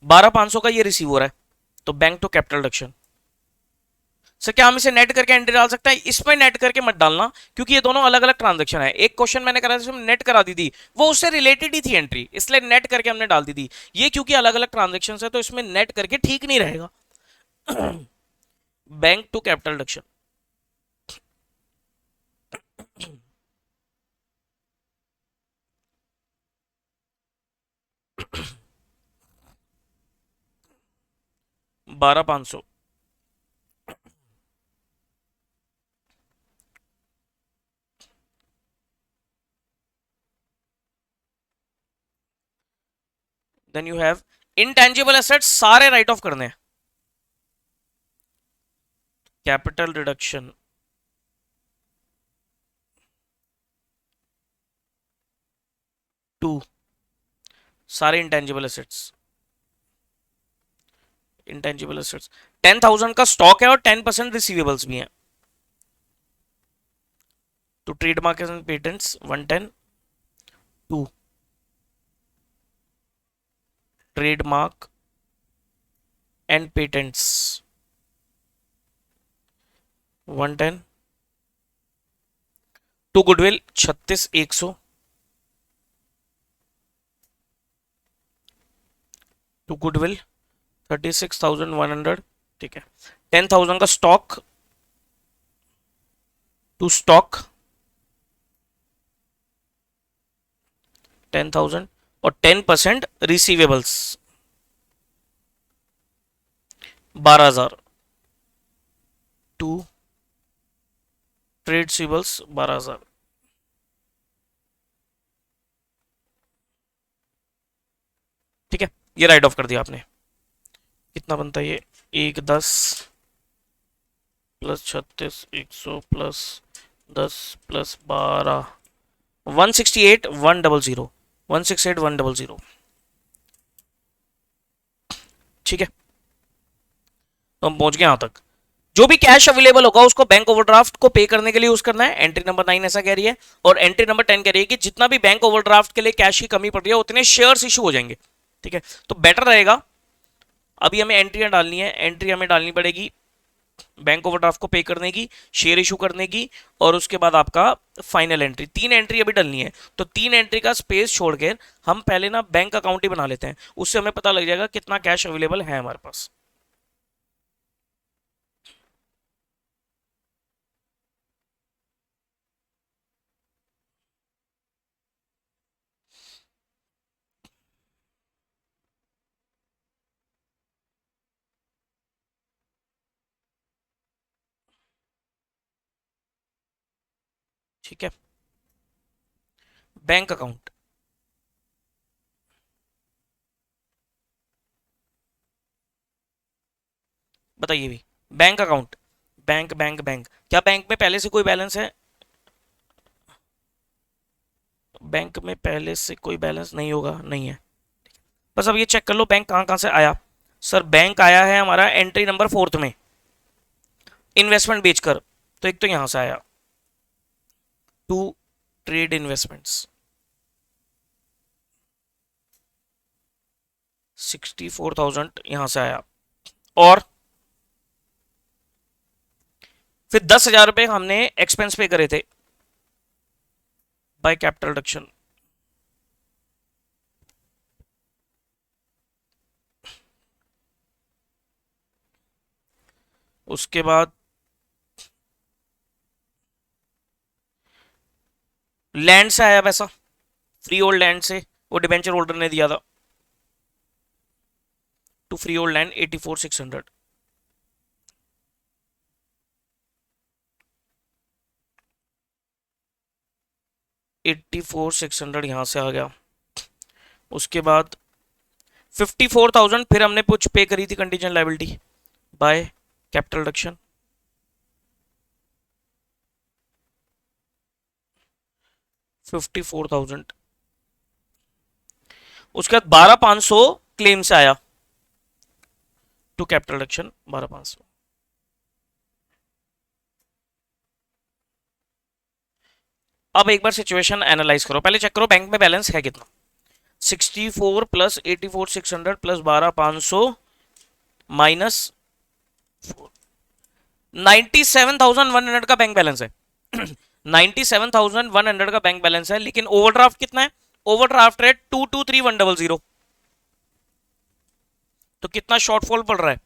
12,500 का, ये रिसीव हो रहा है तो bank to capital reduction. Sir क्या हम इसे नेट करके एंट्री डाल सकते हैं? इसमें नेट करके मत डालना क्योंकि ये दोनों अलग अलग ट्रांजैक्शन है। एक क्वेश्चन मैंने करा था नेट करा दी थी, वो उससे रिलेटेड ही थी एंट्री, इसलिए नेट करके हमने डाल दी थी। ये क्योंकि अलग अलग ट्रांजेक्शन है तो इसमें नेट करके ठीक नहीं रहेगा। Bank to capital reduction. बारह पांच सौ then you have intangible assets, सारे राइट ऑफ करने हैं। कैपिटल रिडक्शन टू सारे इंटेंजिबल एसेट्स। इंटेंजिबल एसेट्स 10,000 का स्टॉक है और 10% रिसीवेबल्स भी हैं। तो trademark and patents 110, to trademark and patents 110, to goodwill 36,100, to goodwill 36,100, ठीक है। 10,000 का स्टॉक टू स्टॉक 10,000 और 10% रिसीवेबल्स 12,000, टू ट्रेड रिसीवेबल्स 12,000, ठीक है। ये राइट ऑफ कर दिया आपने। कितना बनता है ये? 110 प्लस 36,100 प्लस 10 प्लस 12, 168,100, 168,100, ठीक है। तो हम पहुंच गए यहां तक। जो भी कैश अवेलेबल होगा उसको बैंक ओवरड्राफ्ट को पे करने के लिए यूज करना है। एंट्री नंबर 9 ऐसा कह रही है और एंट्री नंबर 10 कह रही है कि जितना भी बैंक ओवरड्राफ्ट के लिए कैश की कमी पड़ रही है उतने शेयर्स इशू हो जाएंगे, ठीक है। तो बेटर रहेगा, अभी हमें एंट्रियां डालनी है। एंट्री हमें डालनी पड़ेगी बैंक ओवरड्राफ्ट को पे करने की, शेयर इशू करने की और उसके बाद आपका फाइनल एंट्री। 3 एंट्री अभी डालनी है तो 3 एंट्री का स्पेस छोड़कर हम पहले ना बैंक अकाउंट ही बना लेते हैं, उससे हमें पता लग जाएगा कितना कैश अवेलेबल है हमारे पास। ठीक है, बैंक अकाउंट बताइए भी। Bank account, bank bank bank, क्या बैंक में पहले से कोई बैलेंस है? बैंक में पहले से कोई बैलेंस नहीं होगा, नहीं है। बस अब ये चेक कर लो बैंक कहां कहां से आया। सर बैंक आया है हमारा एंट्री नंबर 4 में, इन्वेस्टमेंट बेचकर। तो एक तो यहां से आया टू ट्रेड इन्वेस्टमेंट्स 64,000 यहां से आया और फिर 10,000 रुपए हमने एक्सपेंस पे करे थे बाय कैपिटल रिडक्शन। उसके बाद लैंड से आया पैसा, फ्री होल्ड लैंड से, वो डिबेंचर होल्डर ने दिया था। टू फ्री होल्ड लैंड 84,600, 84,600 यहां से आ गया। उसके बाद 54,000 फिर हमने कुछ पे करी थी contingent liability by capital reduction, 54,000। उसके बाद 12,500 क्लेम से आया टू कैपिटल रिडक्शन 12,500। अब एक बार सिचुएशन एनालाइज करो, पहले चेक करो बैंक में बैलेंस है कितना। 64 प्लस 84,600 प्लस 12,500 माइनस 97,100 का बैंक बैलेंस है। 97,100 का बैंक बैलेंस है, लेकिन ओवरड्राफ्ट कितना है? Overdraft rate 223,100। तो कितना शॉर्टफॉल पड़ रहा है?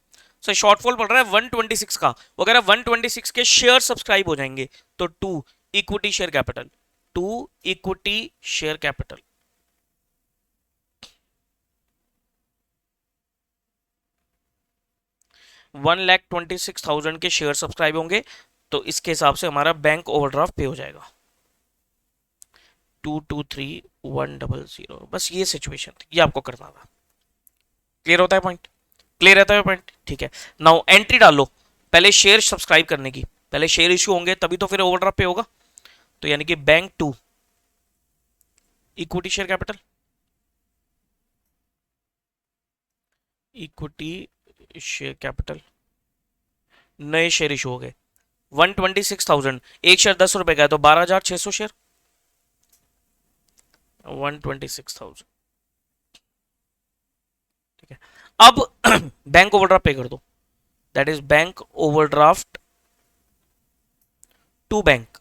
सो शॉर्टफॉल पड़ रहा है 126 का। अगर 126 के शेयर सब्सक्राइब हो जाएंगे तो 2 equity share capital, 2 equity share capital. $1,26,000 के शेयर सब्सक्राइब होंगे तो इसके हिसाब से हमारा बैंक ओवरड्राफ्ट पे हो जाएगा 223,100। बस ये सिचुएशन थी, ये आपको करना था। क्लियर होता है पॉइंट? क्लियर रहता है पॉइंट? ठीक है। नाउ एंट्री डालो पहले शेयर सब्सक्राइब करने की, पहले शेयर इश्यू होंगे तभी तो फिर ओवरड्राफ्ट पे होगा। तो यानी कि bank 2 equity share capital, equity share capital, नए शेयर इशू हो गए 126,000। एक शेयर 10 रुपए का है तो 12,600 शेयर, 126,000। ठीक है। अब बैंक ओवरड्राफ्ट पे कर दो, that is bank overdraft to bank,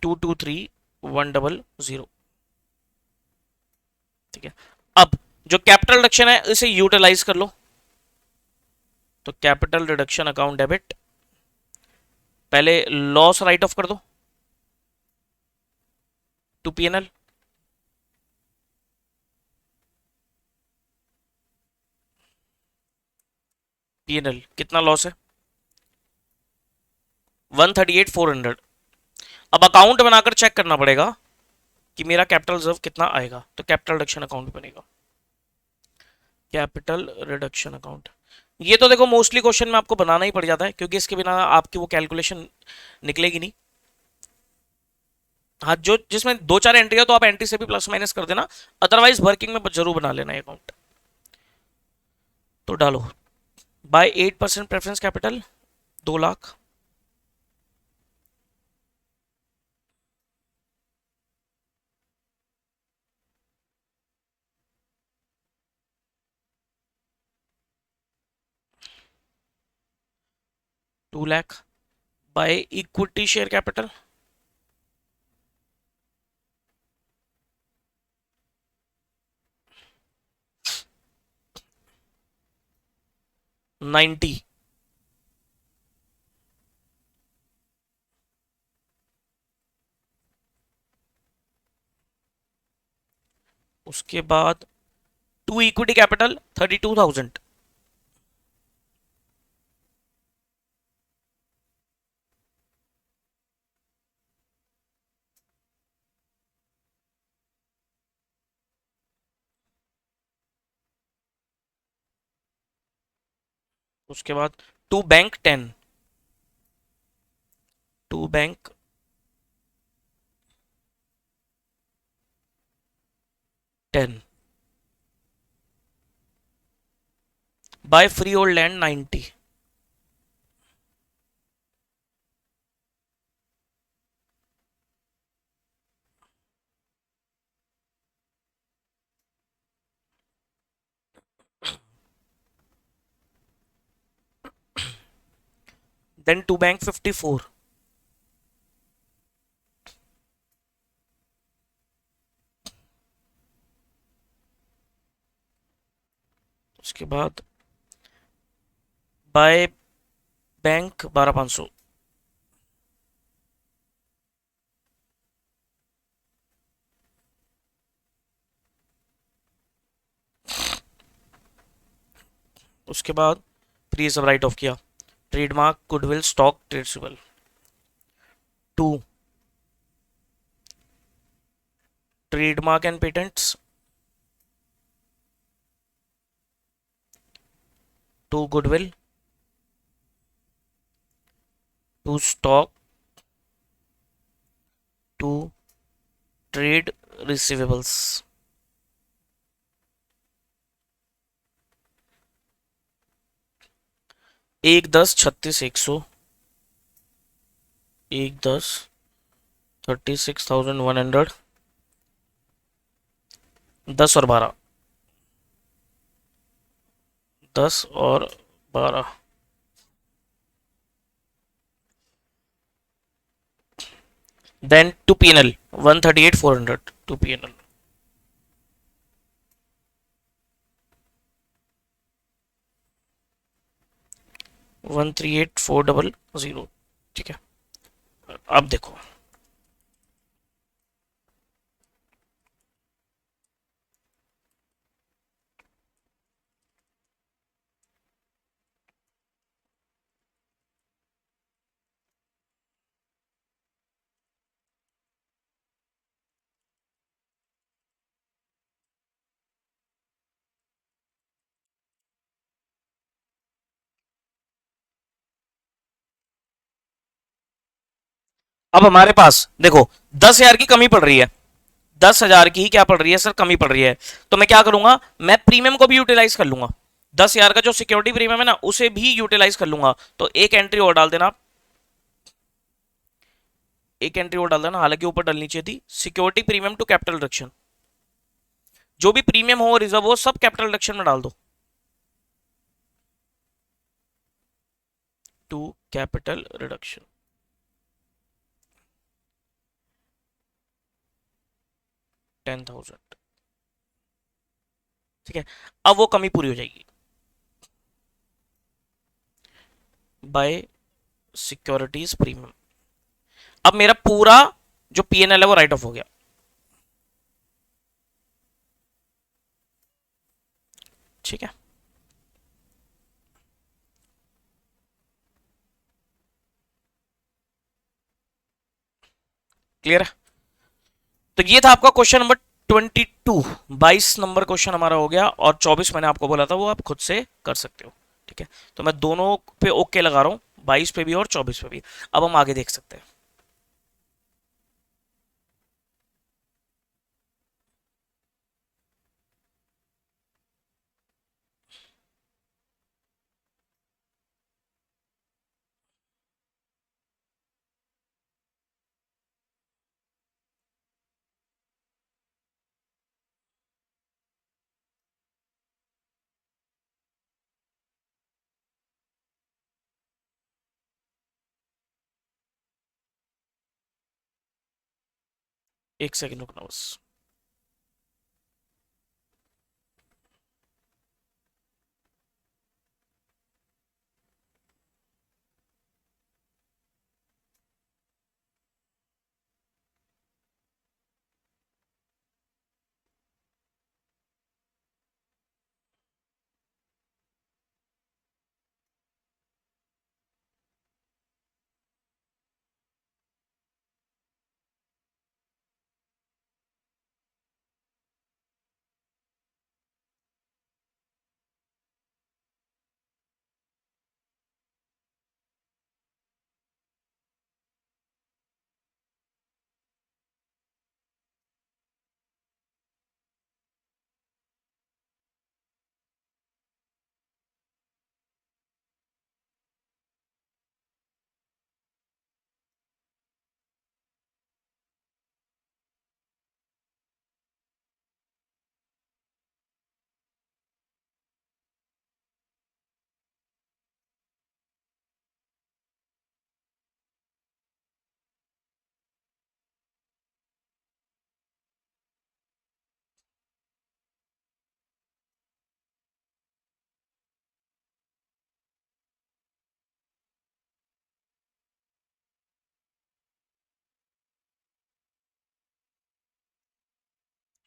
to to three 100। ठीक है। अब जो कैपिटल रिडक्शन है इसे यूटिलाइज कर लो। तो कैपिटल रिडक्शन अकाउंट डेबिट, पहले लॉस राइट ऑफ कर दो टू पीएनएल, पीएनएल कितना लॉस है? 138,400। अब अकाउंट बनाकर चेक करना पड़ेगा कि मेरा कैपिटल रिजर्व कितना आएगा। तो कैपिटल रिडक्शन अकाउंट बनेगा, कैपिटल रिडक्शन अकाउंट। ये तो देखो मोस्टली क्वेश्चन में आपको बनाना ही पड़ जाता है, क्योंकि इसके बिना आपकी वो कैलकुलेशन निकलेगी नहीं। हाँ, जो जिसमें 2-4 एंट्री है तो आप एंट्री से भी प्लस माइनस कर देना, अदरवाइज वर्किंग में जरूर बना लेना अकाउंट। तो डालो by 8% preference capital 2 lakh, $2 lakh by equity share capital 90। उसके बाद 2 इक्विटी कैपिटल 32,000, उसके बाद 2 bank 10, 2 bank 10 by free hold land 90। Then 2 bank 54, उसके बाद बाय बैंक 12,500, उसके बाद फ्री सब राइट ऑफ किया trademark, goodwill, stock, trade receivable. To, trademark and patents. To, goodwill. To, stock. To, trade receivables. एक, 10, 36, 100। एक, 10, 36,100। 10 और 12। 10 और 12। Then to PNL 138,400। To PNL 138,400। ठीक है, अब देखो। अब हमारे पास देखो 10,000 की कमी पड़ रही है। 10,000 की क्या पड़ रही है सर, कमी पड़ रही है। तो मैं क्या करूंगा, मैं प्रीमियम को भी यूटिलाइज कर लूंगा। 10,000 का जो सिक्योरिटी प्रीमियम है ना, उसे भी यूटिलाइज कर लूंगा। तो एक एंट्री और डाल देना आप। एक एंट्री और डाल देना, हालांकि ऊपर डालनी चाहिए थी, security premium to capital reduction. जो भी प्रीमियम हो, रिजर्व हो, सब कैपिटल रिडक्शन में डाल दो। To capital reduction 10,000। ठीक है, अब वो कमी पूरी हो जाएगी बाय सिक्योरिटीज प्रीमियम। अब मेरा पूरा जो पीएनएल है वो राइट ऑफ हो गया। ठीक है, क्लियर है। तो ये था आपका क्वेश्चन नंबर 22। 22 नंबर क्वेश्चन हमारा हो गया, और 24 मैंने आपको बोला था वो आप खुद से कर सकते हो। ठीक है, तो मैं दोनों पे ओके लगा रहा हूं, 22 पे भी और 24 पे भी। अब हम आगे देख सकते हैं। एक सेकंड रुकना बस।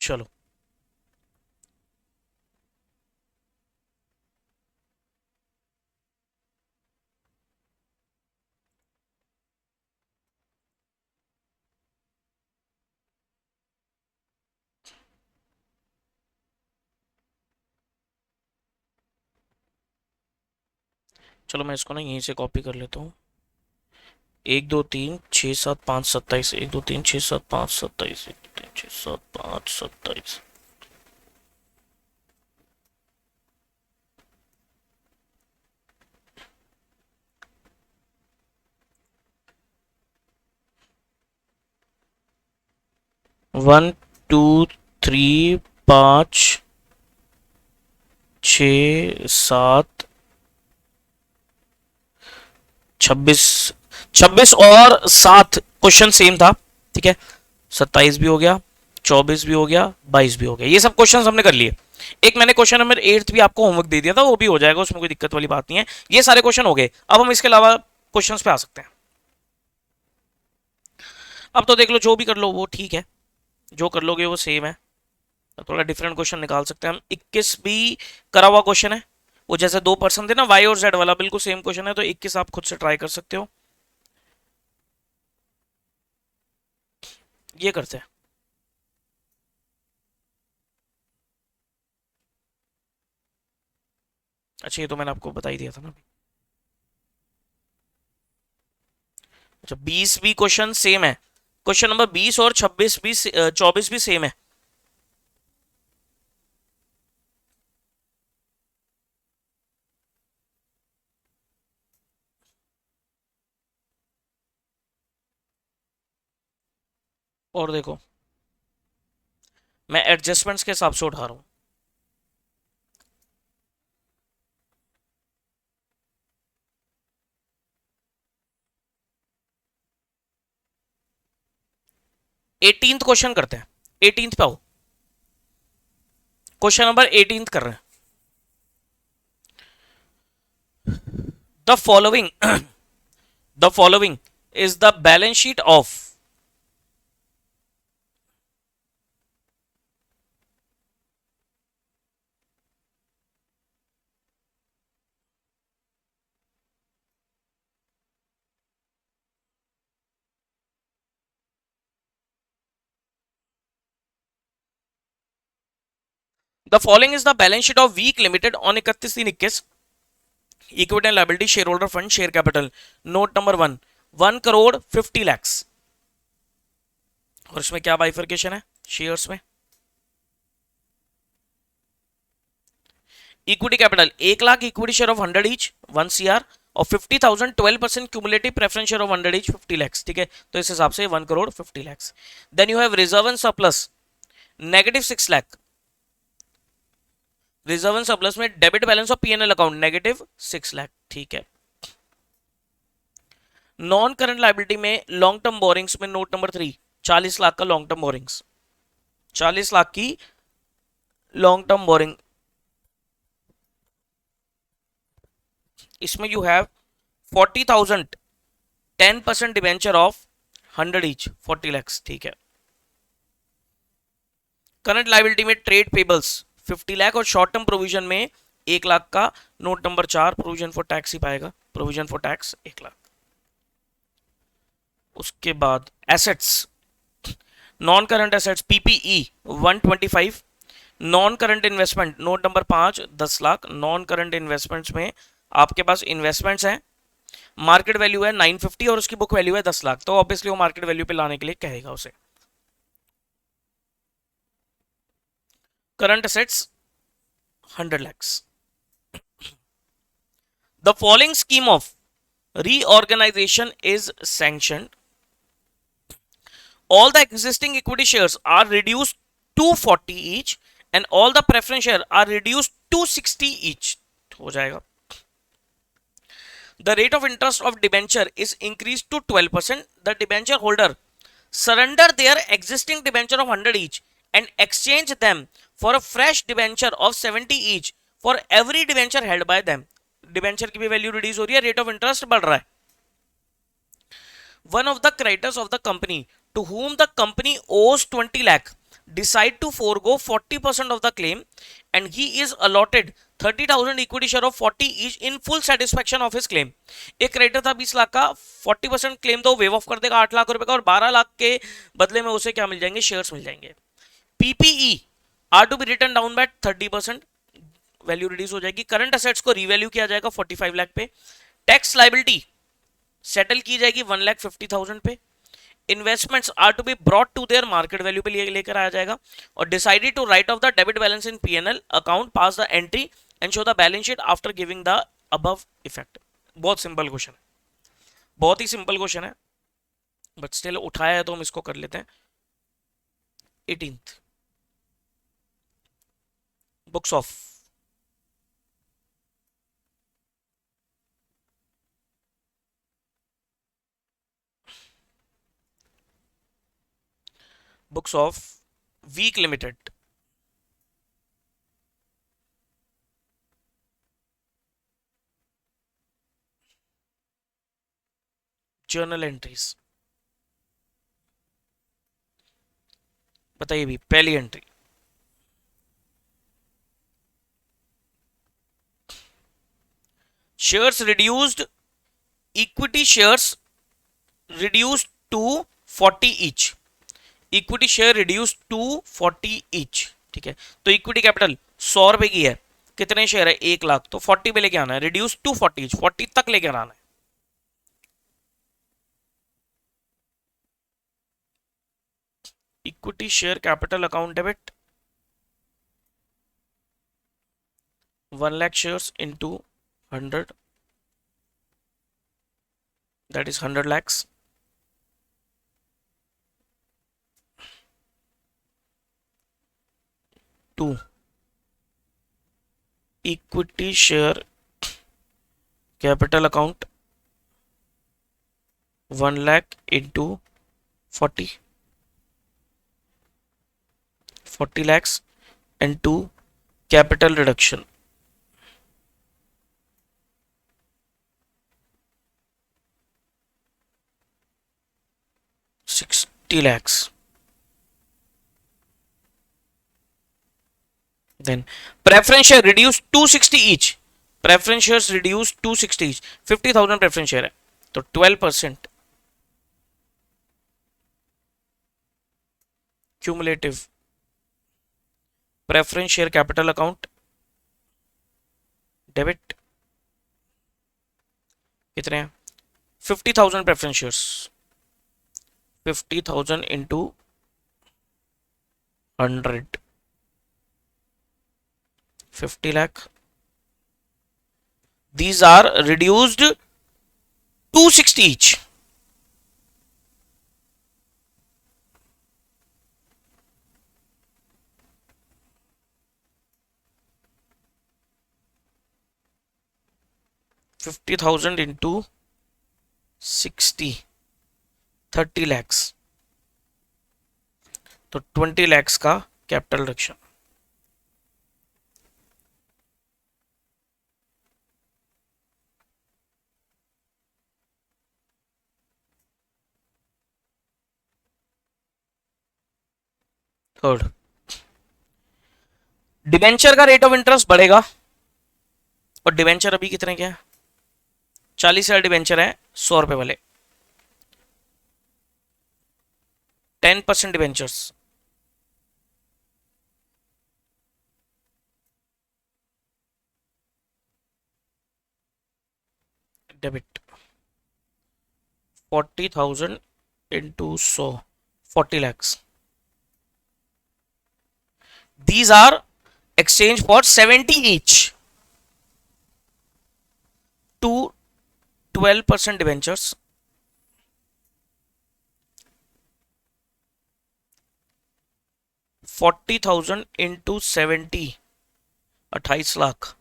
चलो, चलो मैं इसको ना यहीं से कॉपी कर लेता हूँ। 1 2 3 6 7 5 27, 1 2 3 6 7 5 27, 1 2 3 6 7 5 27। वन टू थ्री 5 6 7 26, 26 और 7 क्वेश्चन सेम था। ठीक है, 27 भी हो गया, 24 भी हो गया, 22 भी हो गया। ये सब क्वेश्चन हमने कर लिए। एक मैंने क्वेश्चन नंबर 8 भी आपको होमवर्क दे दिया था, वो भी हो जाएगा, उसमें कोई दिक्कत वाली बात नहीं है। ये सारे क्वेश्चन हो गए। अब हम इसके अलावा क्वेश्चंस पे आ सकते हैं। अब तो देख लो, जो भी कर लो वो ठीक है, जो कर लोगे वो सेम है। थोड़ा डिफरेंट क्वेश्चन निकाल सकते हैं हम। 21 भी करा हुआ क्वेश्चन है, वो जैसे 2% थे ना वाई और जेड वाला, बिल्कुल सेम क्वेश्चन है, तो 21 आप खुद से ट्राई कर सकते हो। ये करते हैं। अच्छा, ये तो मैंने आपको बता ही दिया था ना। अच्छा, 20 भी क्वेश्चन सेम है। क्वेश्चन नंबर 20 और 26 भी 24 भी सेम है। और देखो, मैं एडजस्टमेंट्स के हिसाब से उठा रहा हूं। एटींथ क्वेश्चन करते हैं। एटींथ पे आओ। क्वेश्चन नंबर 18 कर रहे हैं। The following the following is the balance sheet of. The following is the balance sheet of week limited on 31/3/21। Equity and liability, share holder fund, share capital. Note number 1, 1 crore 50 lakh. और इसमें क्या bifurcation है shares में। Equity capital 1 lakh, equity share of 100 each 1 CR, और 50,000 12% cumulative preference share of 100 each 50 lakhs। ठीक है, तो इस हिसाब से 1 crore 50 lakhs। Then you have reserve and surplus -6 lakh. Reserve and surplus में debit balance of PNL account -6 lakh. ठीक है। नॉन करंट लाइबिलिटी में लॉन्ग टर्म बोरिंग्स में नोट नंबर 3, 40 लाख का लॉन्ग टर्म बोरिंग्स, 40 लाख की लॉन्ग टर्म बोरिंग। इसमें you have 40,000 10% debenture of 100 each 40 lakhs। ठीक है। करंट लाइबिलिटी में ट्रेड पेबल्स 50 लाख, और शॉर्ट टर्म प्रोविजन में 1 लाख का note number 4, provision for tax ही पाएगा, प्रोविजन फॉर टैक्स 1 लाख। उसके बाद assets, non current assets PPE 125। Non current investment note number 5, 10 lakh. Non current investments में आपके पास इन्वेस्टमेंट्स हैं, मार्केट वैल्यू है 950 और उसकी बुक वैल्यू है 10 लाख, तो ऑब्वियसली वो मार्केट वैल्यू पे लाने के लिए कहेगा उसे। Current assets 100 lakhs। The following scheme of reorganization is sanctioned. All the existing equity shares are reduced to 40 each and all the preference share are reduced to 60 each। हो जाएगा। The rate of interest of debenture is increased to 12%. The debenture holder surrender their existing debenture of 100 each and exchange them for a fresh debenture of 70 each for every debenture held by them. Debenture की भी value reduce हो रही है, rate of interest बढ़ रहा है। One of the creditors of the company to whom the company owes 20 lakh decide to forego 40% of the claim and he is allotted 30,000 equity share of 40 each in full satisfaction of his claim। एक creditor था 20 लाख का, 40% claim तो wave of कर देगा 8 लाख रुपए का, और 12 लाख के बदले में उसे क्या मिल जाएंगे, शेयर्स मिल जाएंगे। PPE are to be written down by 30%, value reduce हो जाएगी। करंट असेट्स को रीवैल्यू किया जाएगा 45 लाख पे। टैक्स लाइबिलिटी सेटल की जाएगी 1,50,000 पे। Investments are to be brought to their market value पे लेकर आया जाएगा। और decided to write off the debit balance in PNL account, pass the entry and show the balance sheet after giving the above effect. बहुत simple question है, बहुत ही simple question है, बट स्टिल उठाया है तो हम इसको कर लेते हैं। 18th books of books of week limited, journal entries बताइए भी। पहली entry, shares reduced, equity shares reduced to 40 each. Equity share reduce to 40 each, ठीक है। तो इक्विटी कैपिटल 100 रुपए की है, कितने शेयर है 1 लाख, तो 40 पे लेके आना है, रिड्यूस टू 40 ईच, 40 तक लेके आना है। Equity share capital account debit 1 lakh shares into 100, that is 100 lakhs, to equity share capital account 1 lakh into 40 lakhs and to capital reduction 60 lakhs. Then preference share reduced 260 each, preference shares reduced 260 each, 50,000 preference share है तो 12% cumulative preference share capital account debit कितने हैं 50,000 preference shares, 50,000 into 100, 50 lakh. These are reduced 260 each. $50,000 into 60, 30 lakhs, तो 20 lakhs का capital reduction. Third, debenture का rate of interest बढ़ेगा, और debenture अभी कितने के हैं 40,000 डिबेंचर है 100 रुपए वाले, 10% debentures debit 40,000 into 100, 40 lakhs. These are exchange for 70 each to 12% debentures, 40,000 into 70, 28 lakh,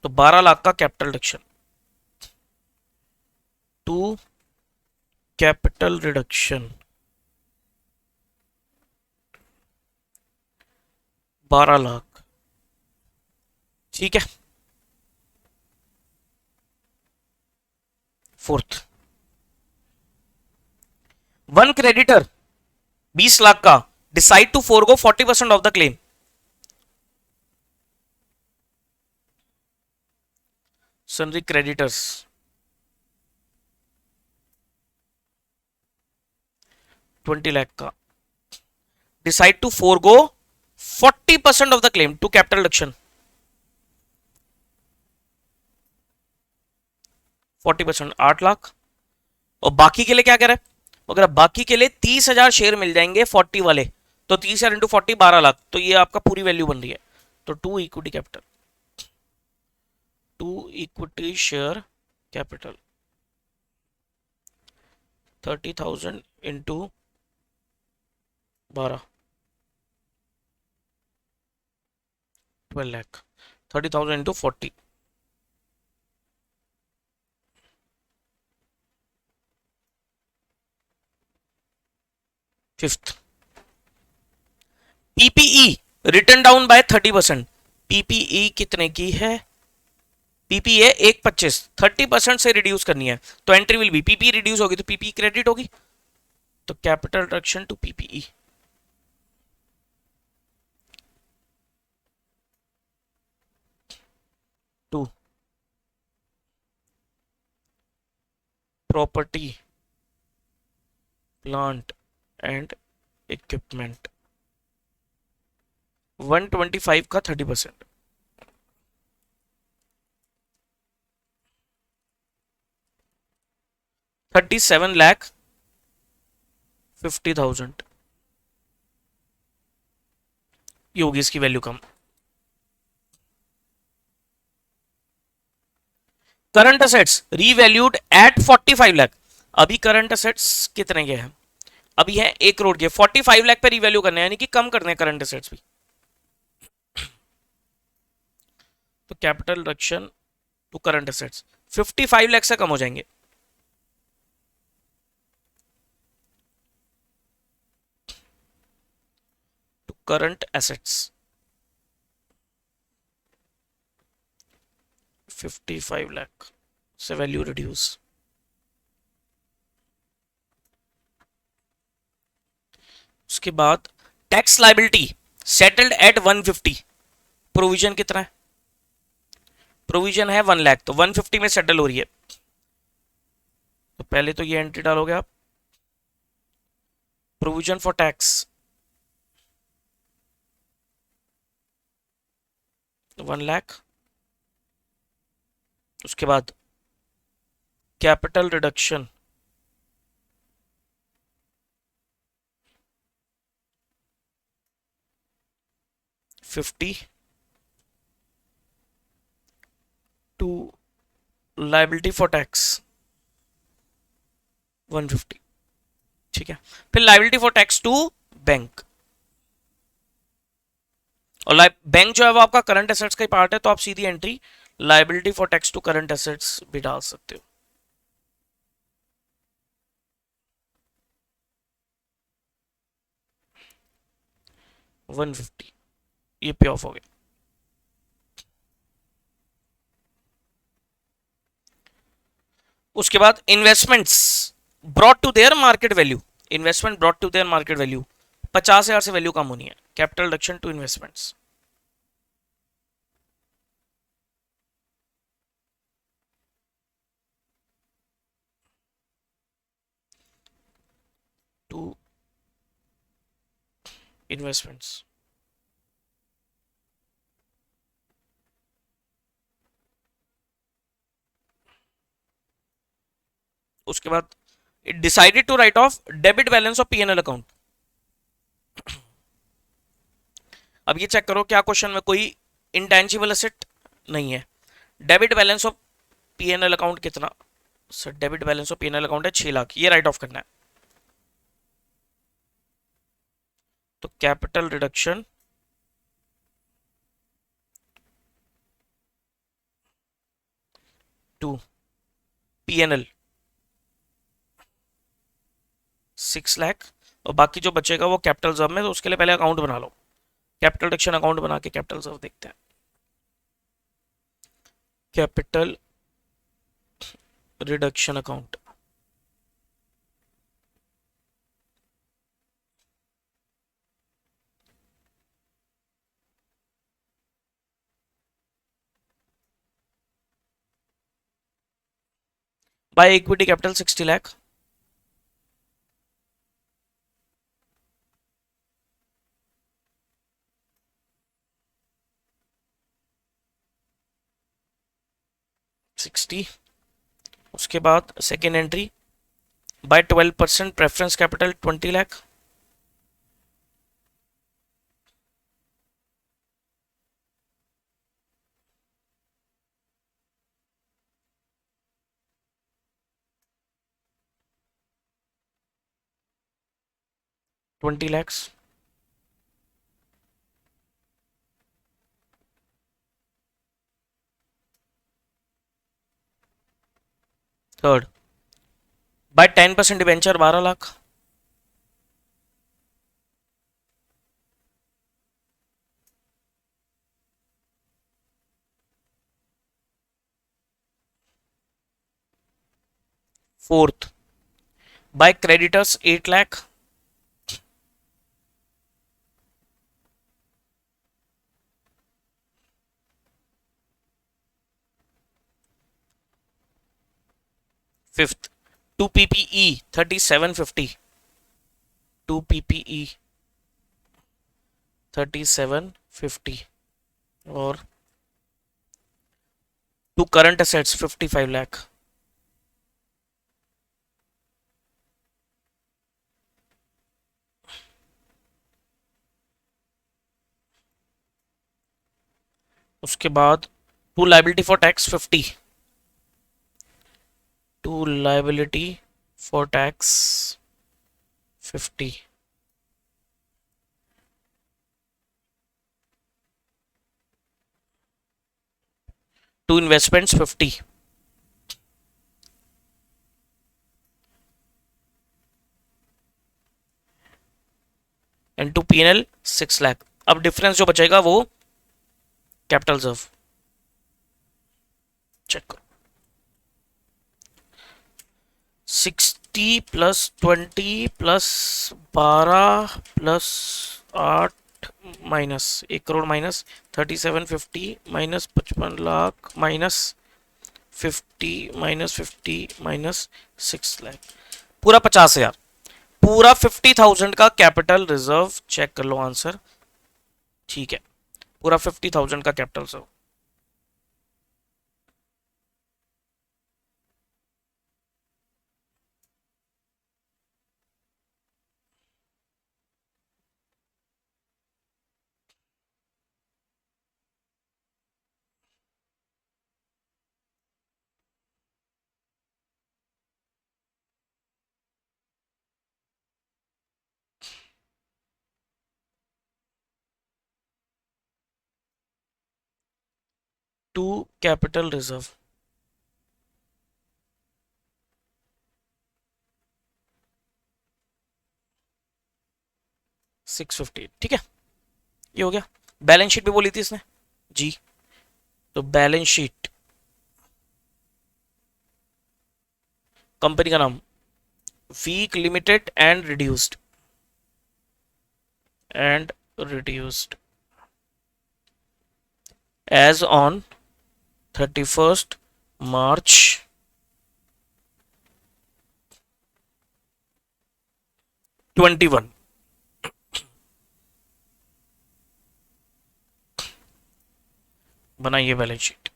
तो 12 लाख का capital reduction. To capital reduction 12 lakh, ठीक है। फोर्थ, वन क्रेडिटर 20 लाख का decide to forgo 40% of the claim, sundry creditors 20 lakh का decide to forgo 40% of the claim to capital reduction, 40%, 8 lakh. और बाकी के लिए क्या कह रहा है, अगर बाकी के लिए 30,000 शेयर मिल जाएंगे 40 वाले, तो 30,000 इंटू 40, 12 लाख, तो ये आपका पूरी वैल्यू बन रही है। तो to equity capital, to equity share capital 30,000 into 12, 12 lakh, 30,000 into 40, fifth. PPE written down by 30%, PPE कितने की है, पीपी है 1,25, 30% से रिड्यूस करनी है, तो entry will be, PP reduce होगी तो पीपी क्रेडिट होगी, तो capital reduction to PPE, to property plant and equipment 125 का 30%, 37,50,000, ये होगी इसकी वैल्यू कम। Current assets revalued at 45 lakh, अभी करंट असेट्स कितने के हैं, अभी है 1 करोड़ के, 45 लाख पे रीवैल्यू करने हैं, यानी कि कम करने हैं करंट असेट्स भी, तो capital reduction to current assets 55 lakh से कम हो जाएंगे, टू करंट एसेट्स 55 लाख से वैल्यू रिड्यूस। उसके बाद tax liability settled at 150, provision कितना है, प्रोविजन है 1 लाख, तो 150 में सेटल हो रही है, तो पहले तो ये एंट्री डालोगे आप, प्रोविजन फॉर टैक्स 1 लाख, उसके बाद capital reduction 50 to liability for tax 150, ठीक है। फिर liability for tax to bank, और बैंक जो है वो आपका करंट एसेट्स का ही पार्ट है, तो आप सीधी entry liability for tax to current assets भी डाल सकते हो। वन फिफ्टी, ये पे ऑफ हो गया। उसके बाद investments brought to their market value, investment brought to their market value 50,000 से वैल्यू कम होनी है, capital reduction to investments, to investments. उसके बाद it decided to write off debit balance of PNL account, अब ये चेक करो क्या क्वेश्चन में कोई इंटेंजिबल एसेट नहीं है, debit balance of PNL account कितना, sir debit balance of PNL account है 6 लाख, ये राइट ऑफ करना है, तो capital reduction to PNL 6 lakh, और बाकी जो बचेगा वो कैपिटल रिजर्व में, तो उसके लिए पहले अकाउंट बना लो, कैपिटल रिडक्शन अकाउंट बना के कैपिटल रिजर्व देखते हैं, capital reduction account, by equity capital 60 lakh, 60। उसके बाद second entry, by 12% preference capital 20 lakh. $20 lakhs। Third, by 10% debenture 12 lakh. Fourth, by creditors 8 lakh. Fifth, 2 PPE 3750। 2 PPE 3750। और टू करंट असेट्स 55 लाख। उसके बाद to liability for tax 50। To liability for tax 50। To investments 50। And to P&L 6 lakh. अब difference जो बचेगा वो capital reserve. Check करो, 60 + 20 + 12 + 8 minus 1 crore minus 3750 minus 55 lakh minus 50 minus 6 lakh, पूरा 50,000। पूरा 50,000 का कैपिटल रिजर्व। चेक कर लो आंसर। ठीक है, पूरा 50,000 का कैपिटल रिजर्व। 2 capital reserve. 650। ठीक है, ये हो गया। बैलेंस शीट भी बोली थी इसने जी। तो बैलेंस शीट, कंपनी का नाम weak limited and reduced as on 31st March 21। बनाइए balance sheet.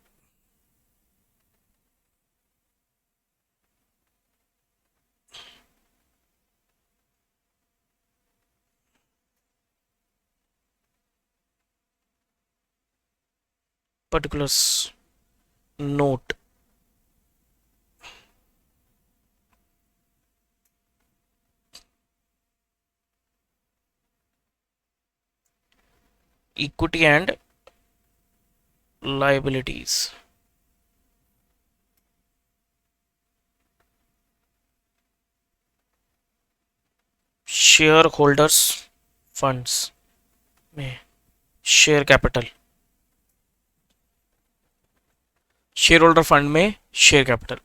Particulars note, equity and liabilities, shareholders funds में share capital, share holder fund में share capital.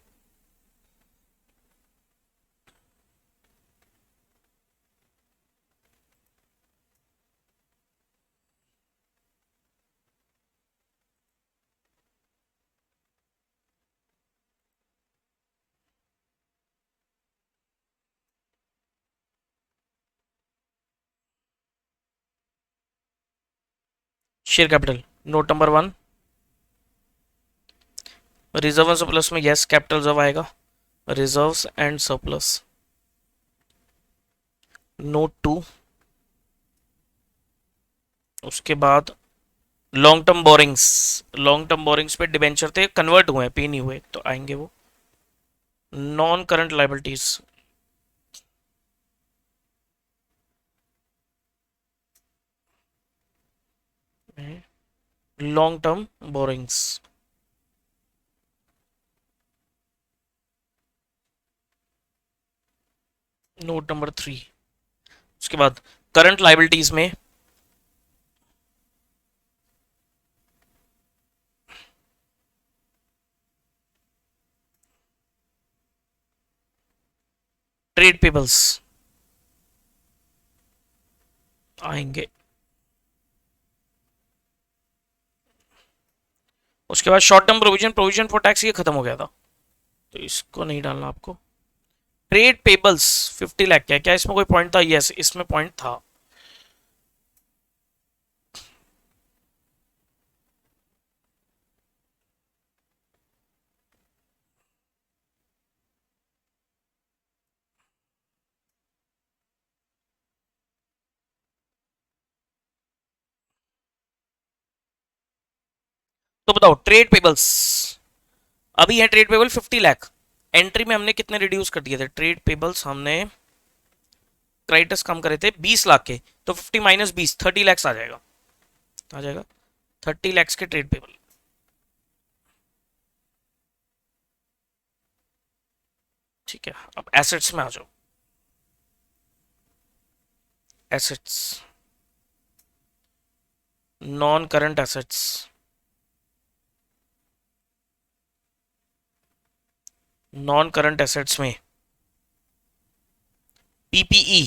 Share capital, note number 1, reserve and surplus में yes capital reserve आएगा, reserves and surplus. Note 2, उसके बाद long term borrowings, long term borrowings पे debenture थे, convert हुए, pay नहीं हुए, तो आएंगे वो। Non current liabilities, long term borings, note number 3। उसके बाद करंट लाइबिलिटीज में ट्रेड पेबल्स आएंगे। उसके बाद short term provision, provision for tax, ये खत्म हो गया था, तो इसको नहीं डालना आपको। ट्रेड पेबल्स 50 लाख क्या क्या इसमें कोई पॉइंट था? यस, इसमें पॉइंट था। तो बताओ ट्रेड पेबल्स, अभी है ट्रेड पेबल 50 लाख, एंट्री में हमने कितने रिड्यूस कर दिए थे? ट्रेड पेबल्स हमने क्रेडिटर्स कम करे थे 20 लाख के, तो 50 माइनस 20 30 लैक्स आ जाएगा, आ जाएगा 30 लैक्स के ट्रेड पेबल। ठीक है, अब एसेट्स में आ जाओ। Assets, non current assets, non current assets में PPE,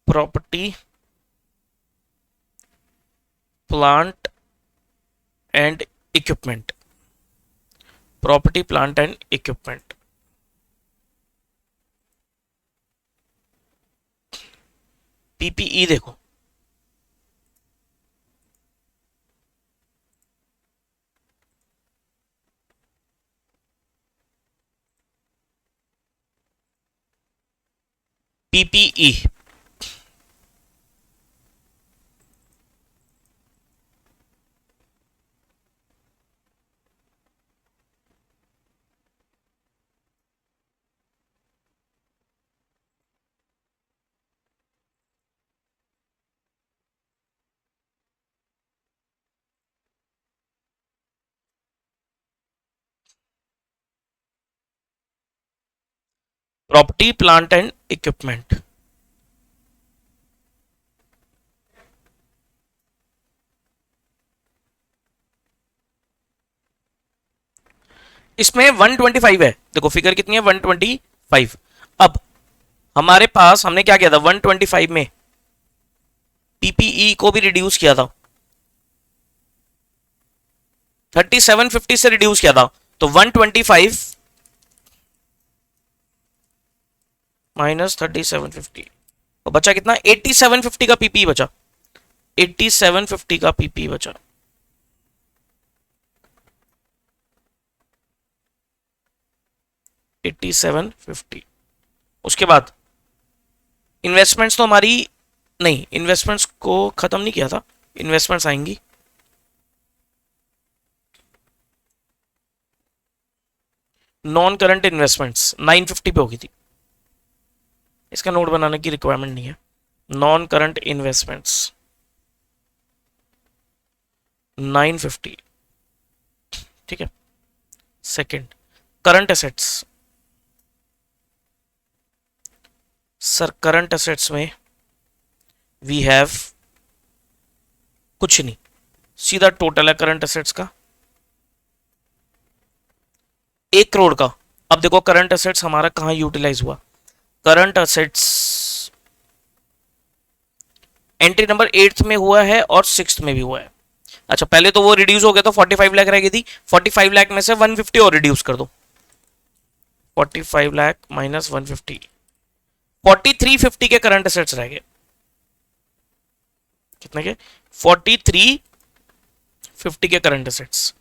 property plant and equipment, property plant and equipment, PPE देखो, PPE property plant and equipment, इसमें 125 है, देखो फिगर कितनी है 125। अब हमारे पास हमने क्या किया था 125 में पीपीई को भी रिड्यूस किया था, 3750 से रिड्यूस किया था, तो 125 माइनस 3750, तो बचा कितना 8750 का पीपी बचा, 8750 का पीपी बचा। $8750। उसके बाद इन्वेस्टमेंट्स तो हमारी नहीं, इन्वेस्टमेंट्स को खत्म नहीं किया था, इन्वेस्टमेंट्स आएंगी। नॉन करंट इन्वेस्टमेंट्स 950 पे होगी थी, इसका नोट बनाने की रिक्वायरमेंट नहीं है। नॉन करंट इन्वेस्टमेंट्स 950, ठीक है। Second current assets, sir current assets में वी हैव कुछ नहीं, सीधा टोटल है करंट एसेट्स का 1 करोड़ का। अब देखो करंट एसेट्स हमारा कहां यूटिलाइज हुआ, करंट एसेट्स एंट्री नंबर 8 में हुआ है और 6 में भी हुआ है। अच्छा पहले तो वो रिड्यूस हो गया तो 45 लाख रह गई थी, 45 लाख में से 150 और रिड्यूस कर दो, 45 लाख माइनस 150, 4350 के करंट एसेट्स रह गए। कितने के? 43 50 के करंट एसेट्स।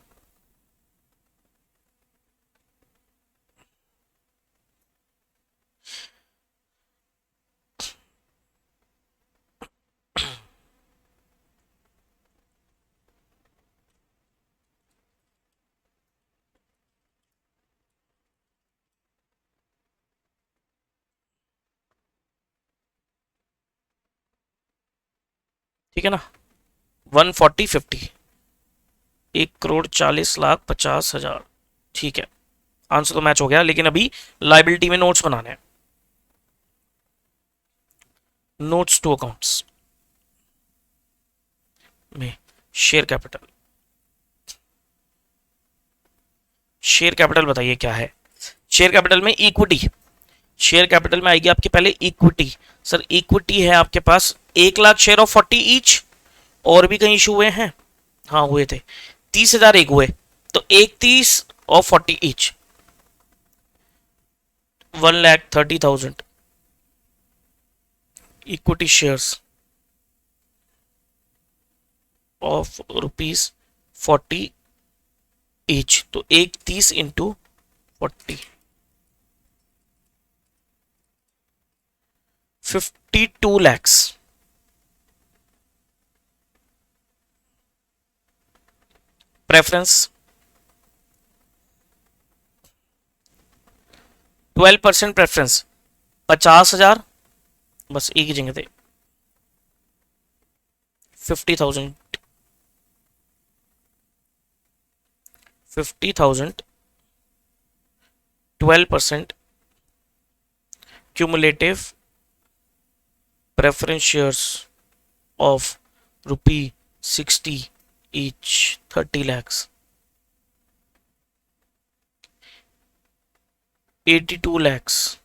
ठीक है ना, 140/50, 1,40,50,000। ठीक है, आंसर तो मैच हो गया, लेकिन अभी लाइबिलिटी में नोट्स बनाने हैं। नोट्स टू अकाउंट्स में शेयर कैपिटल, शेयर कैपिटल बताइए क्या है। शेयर कैपिटल में इक्विटी, शेयर कैपिटल में आएगी आपके पहले इक्विटी। सर इक्विटी है आपके पास 1,00,000 शेयर ऑफ 40 ईच, और भी कहीं इशू हुए हैं, हाँ हुए थे, 30,000 एक हुए, तो 1,30 of 40 each, 1,30,000 equity shares of ₹40 each, तो 1,30 इंटू 40, 52 lakhs। प्रेफरेंस 12% प्रेफरेंस, 50,000, बस एक ही जगह थे, 50,000, 50,000, 12% cumulative preference shares of ₹60 each, 30 lakhs, 82 lakhs,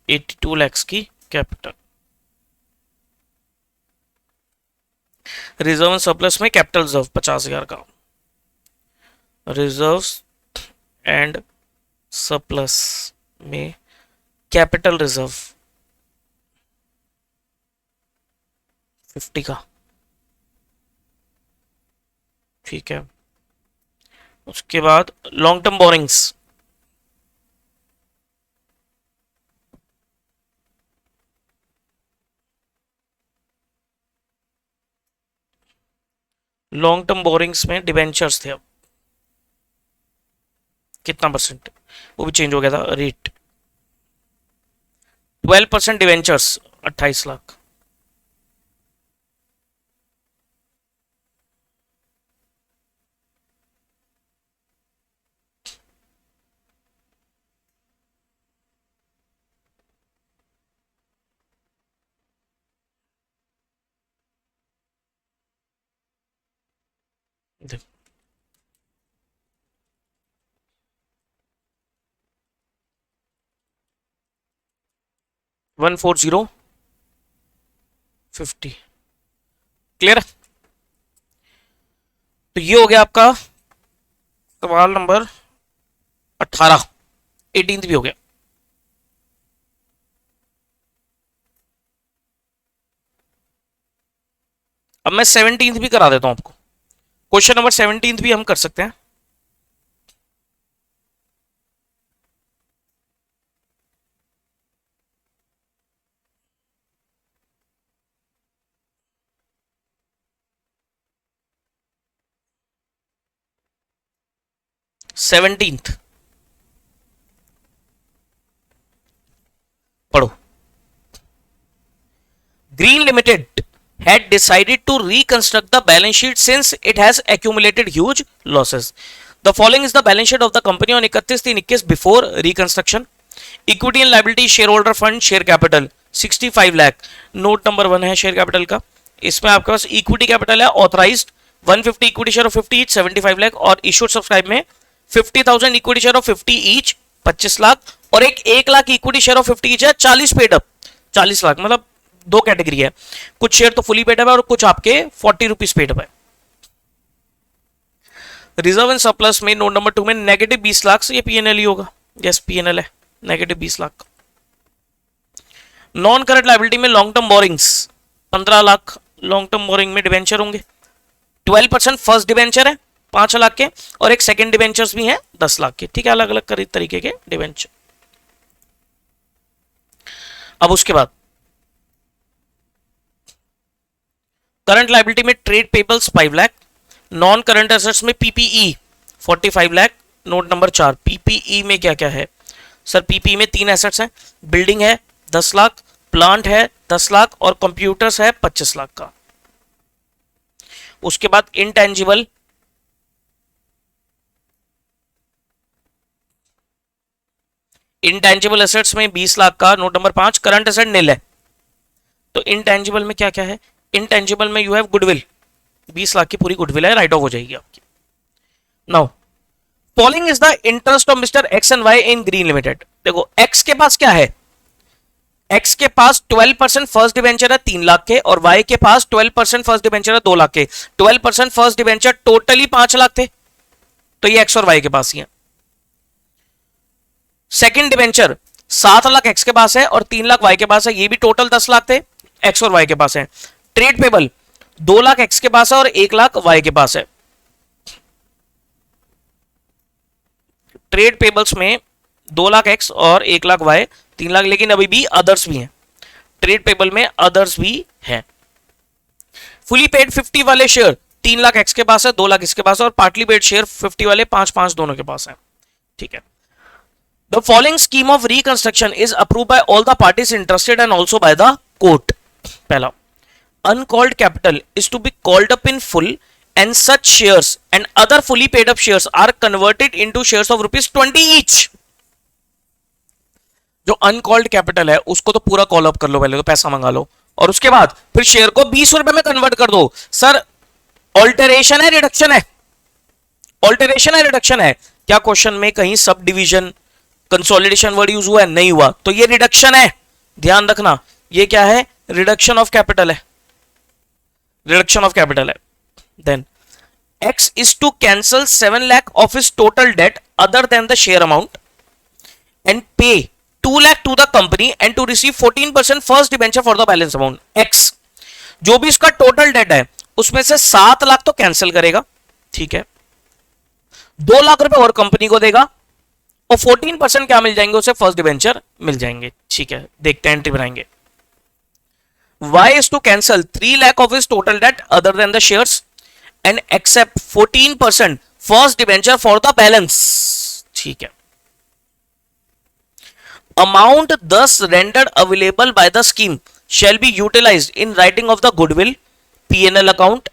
82 lakhs की कैपिटल। रिजर्व एंड सरप्लस में कैपिटल रिजर्व 50,000 का, रिजर्व्स एंड सरप्लस में कैपिटल रिजर्व 50 का। ठीक है, उसके बाद long term borrowings, long term borrowings में डिबेंचर्स थे, अब कितना परसेंट, वो भी चेंज हो गया था रेट, 12% डिवेंचर्स 28 लाख। देख 140/50, क्लियर। तो ये हो गया आपका सवाल नंबर 18, 18 भी हो गया। अब मैं 17 भी करा देता हूं आपको, क्वेश्चन नंबर 17 भी हम कर सकते हैं। सेवनटीन्थ पढ़ो। Green limited had decided to reconstruct the balance sheet since it has accumulated huge losses. The following is the balance sheet of the company on 31/3/21 before reconstruction. Equity and liability, shareholder fund, share capital 65 lakh. Note number 1 है share capital का, इसमें आपके पास equity capital है authorised 150 equity share of 50 each 75 lakh, और issued subscribe में 50,000 equity share of 50 each 25 lakh, और एक 1 lakh equity share of 50 each है 40 पेड अप 40 लाख, मतलब दो कैटेगरी है, कुछ शेयर तो फुली पेड अप है और कुछ आपके 40 रुपीज पेड अप है। रिजर्व एंड सरप्लस में नोट नंबर 2 में नेगेटिव 20 लाख, ये पीएनएल ही होगा, यस पीएनएल है, negative 20 lakh. Non current liability में long term borrowings 15 lakh, long term borrowing में डिवेंचर होंगे 12% फर्स्ट डिवेंचर है 5 लाख के, और एक सेकंड डिवेंचर्स भी हैं 10 लाख के, ठीक है, अलग अलग तरीके के डिवेंचर। अब उसके बाद करंट लायबिलिटी में trade payables 5 lakh, non current assets में PPE 45 lakh. Note number 4, PPE में क्या क्या है सर? पीपीई में 3 एसेट्स हैं, बिल्डिंग है 10 लाख, प्लांट है 10 लाख और कंप्यूटर्स है 25 लाख का। उसके बाद इनटेंजिबल, इनटेंजिबल एसेट्स में 20 लाख का। नोट नंबर 5, करंट एसेट नील है। तो इनटेंजिबल में क्या क्या है? इनटेंजिबल में यू हैव गुडविल, 20 लाख की पूरी गुडविल है, राइट ऑफ हो जाएगी आपकी। Now following is the interest of mister X and Y in green limited. देखो एक्स के पास क्या है? एक्स के पास 12% फर्स्ट डिवेंचर है 3 लाख के, और वाई के पास 12% फर्स्ट डिवेंचर है 2 लाख के। 12% फर्स्ट डिवेंचर टोटली 5 लाख थे, तो ये एक्स और वाई के पास ही है। सेकंड डिवेंचर 7 लाख एक्स के पास है और 3 लाख वाई के पास है, ये भी टोटल 10 लाख थे, एक्स और वाई के पास है। ट्रेड पेबल 2 लाख एक्स के पास है और 1 लाख वाई के पास है। ट्रेड पेबल्स में 2 लाख एक्स और 1 लाख वाई, 3 लाख, लेकिन अभी भी अदर्स भी हैं। ट्रेड पेबल में अदर्स भी हैं। फुली पेड 50 वाले शेयर 3 लाख एक्स के पास है, 2 लाख इसके पास है, और पार्टली पेड शेयर 50 वाले 5-5 दोनों के पास है, ठीक है। The following scheme of reconstruction is approve by all the parties interested and also by the court. पहला, uncalled capital is to be called up in full and such shares and other fully paid up shares are converted into shares of ₹20 each। जो uncalled capital है उसको तो पूरा call up कर लो, पहले तो पैसा मंगा लो, और उसके बाद फिर शेयर को 20 रुपए में कन्वर्ट कर दो। सर ऑल्टरेशन है रिडक्शन है? ऑल्टरेशन है रिडक्शन है? क्या क्वेश्चन में कहीं sub division consolidation word use हुआ है? नहीं हुआ, तो ये रिडक्शन है, ध्यान रखना। ये क्या है? रिडक्शन ऑफ कैपिटल है, रिडक्शन ऑफ कैपिटल है। Then X is to cancel 7 lakh of his total debt other than the share amount and pay 2 lakh to the company and to receive 14% first debenture for the balance amount. X जो भी इसका total date है उसमें से 7 लाख तो cancel करेगा, ठीक है, 2 लाख रुपए और कंपनी को देगा, और 14% क्या मिल जाएंगे उसे? फर्स्ट डिबेंचर मिल जाएंगे, ठीक है। देखते हैं, एंट्री बनाएंगे। Y is to cancel 3 lakh of his total debt other than the shares and accept 14% first debenture for the balance, ठीक है। Amount thus rendered available by the scheme shall be utilized in writing of the goodwill P&L account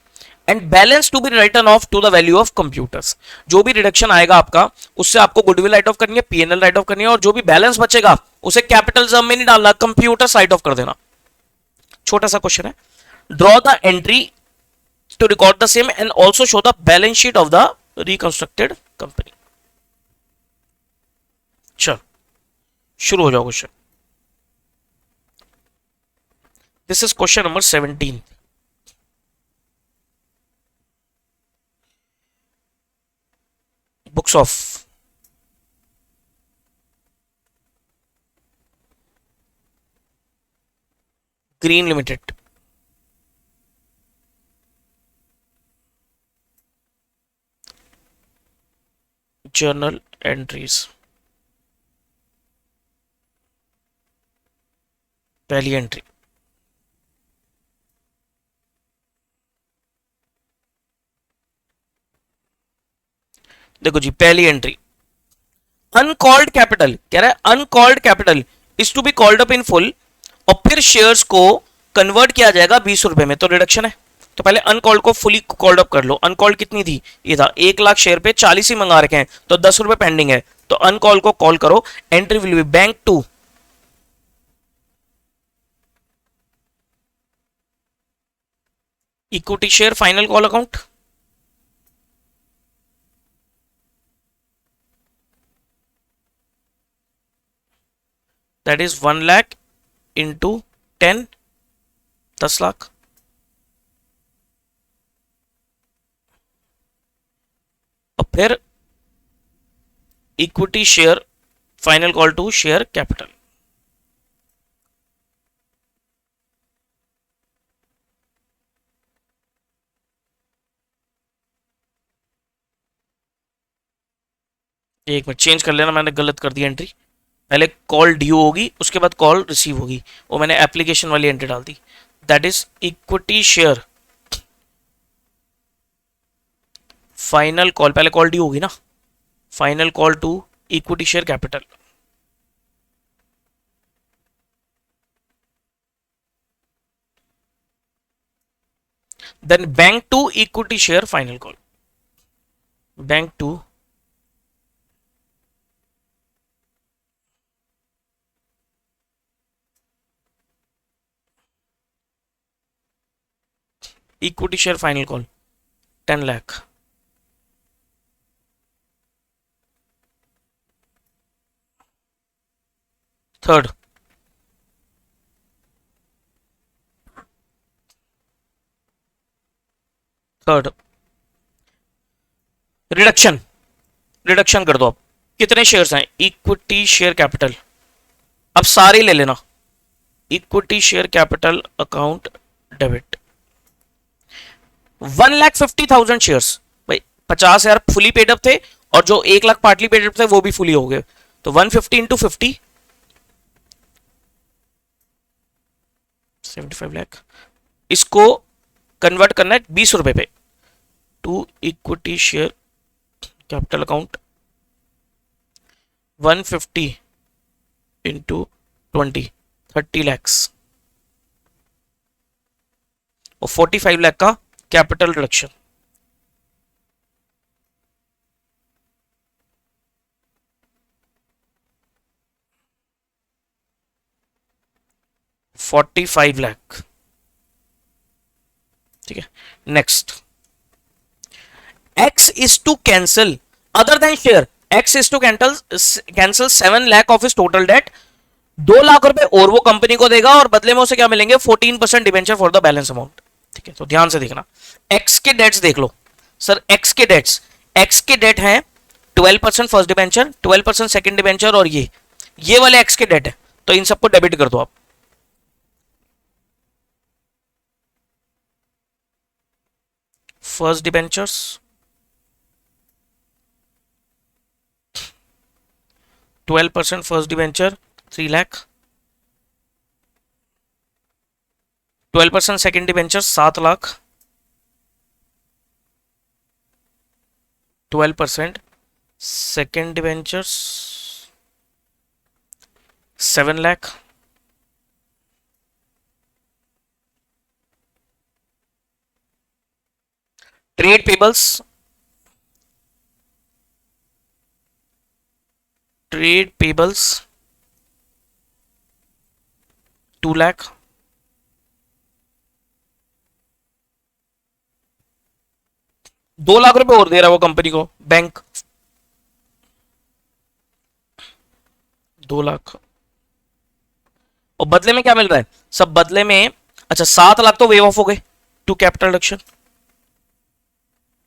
and balance to be written off to the value of computers। जो भी reduction आएगा आपका उससे आपको goodwill write of करनी है, P&L right of करनी है, और जो भी बैलेंस बचेगा उसे कैपिटल सम में नहीं डालना, कंप्यूटर्स राइट ऑफ कर देना। छोटा सा क्वेश्चन है। Draw the entry to record the same and also show the balance sheet of the reconstructed company. चल शुरू हो जाओ question. This is question number 17। Books of green limited, journal entries. पहली एंट्री, देखो जी, पहली एंट्री अनकॉल्ड कैपिटल कह रहा है, uncalled capital is to be called up in full, और फिर शेयर्स को कन्वर्ट किया जाएगा 20 रुपए में, तो रिडक्शन है। तो पहले अनकॉल्ड को फुली कॉल्ड अप कर लो। अनकॉल्ड कितनी थी? ये था 1 लाख शेयर पे 40 ही मंगा रखे हैं, तो 10 रुपए पेंडिंग है, तो अनकॉल्ड को कॉल करो। Entry will be bank to equity share final call account, that is 1 lakh into 10, 10 lakh, और फिर equity share final call to share capital. एक मिनट चेंज कर लेना, मैंने गलत कर दी एंट्री। पहले कॉल ड्यू होगी, उसके बाद कॉल रिसीव होगी, वो मैंने एप्लीकेशन वाली एंट्री डाल दी। That is equity share final call, पहले कॉल ड्यू होगी ना, final call to equity share capital. Then bank to equity share final call, bank to equity share final call 10 lakh. Third, third reduction, reduction कर दो आप। कितने shares हैं, equity share capital, अब सारे ले लेना। Equity share capital account debit 1,50,000 shares. भाई 50,000 फुली पेड अप थे, और जो 1 लाख पार्टली पेड अप थे वो भी फुली हो गए। तो 150 इंटू 50 75 लाख। इसको कन्वर्ट करना है 20 रुपए पे, to equity share capital account 150 into 20 30 lakhs, और 45 लाख का कैपिटल रिडक्शन। $45 लाख, ठीक है। Next, X is to cancel other than share, X is to cancel 7 lakh of is total debt. 2 lakh रुपए और वो कंपनी को देगा, और बदले में उसे क्या मिलेंगे, 14% debenture for the balance amount. ठीक है, तो ध्यान से देखना, एक्स के डेट्स देख लो। सर एक्स के डेट्स, एक्स के डेट हैं 12% फर्स्ट डिवेंचर, 12% सेकंड डिवेंचर, और ये वाले एक्स के डेट है, तो इन सबको डेबिट कर दो आप। First debentures 12% first debenture 3 lakh, 12% second debenture 7 lakh, 12% second debentures 7 lakh, trade pebbles, trade payables 2 lakh, $2 lakh और दे रहा है वो कंपनी को बैंक, 2 लाख। और बदले में क्या मिल रहा है, सब बदले में, अच्छा 7 लाख तो वेव ऑफ हो गए टू कैपिटल रिडक्शन,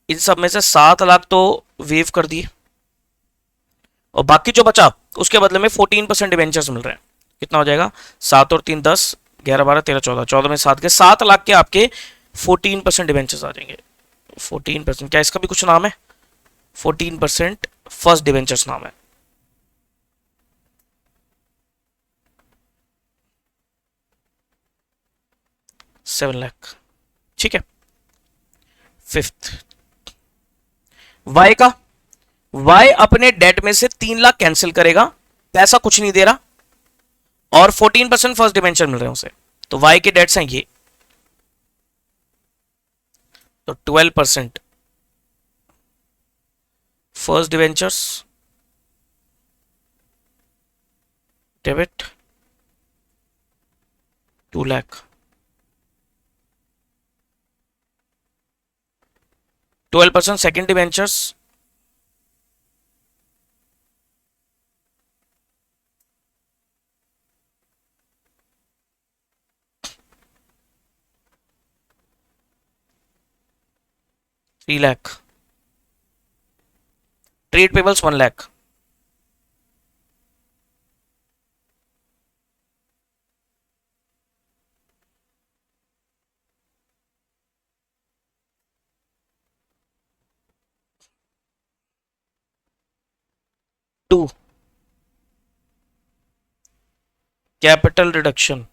इन सब में से 7 लाख तो वेव कर दिए, और बाकी जो बचा उसके बदले में 14% डिवेंचर्स मिल रहे हैं। कितना हो जाएगा, 7 और 3 10, 11 12 13 14, 14 में 7 के 7 लाख के आपके 14% डिवेंचर्स आ जाएंगे। 14%, क्या इसका भी कुछ नाम है, 14% फर्स्ट डिवेंचर्स नाम है। $7 लाख, ठीक है। फिफ्थ, वाई का, वाई अपने डेट में से 3 लाख कैंसिल करेगा, पैसा कुछ नहीं दे रहा, और 14% फर्स्ट डिवेंचर मिल रहे हैं उसे, तो वाई के डेट्स हैं ये, तो 12% first debentures debit 2 lakh, 12% second debentures 3 lakh, trade payables 1 lakh, to capital reduction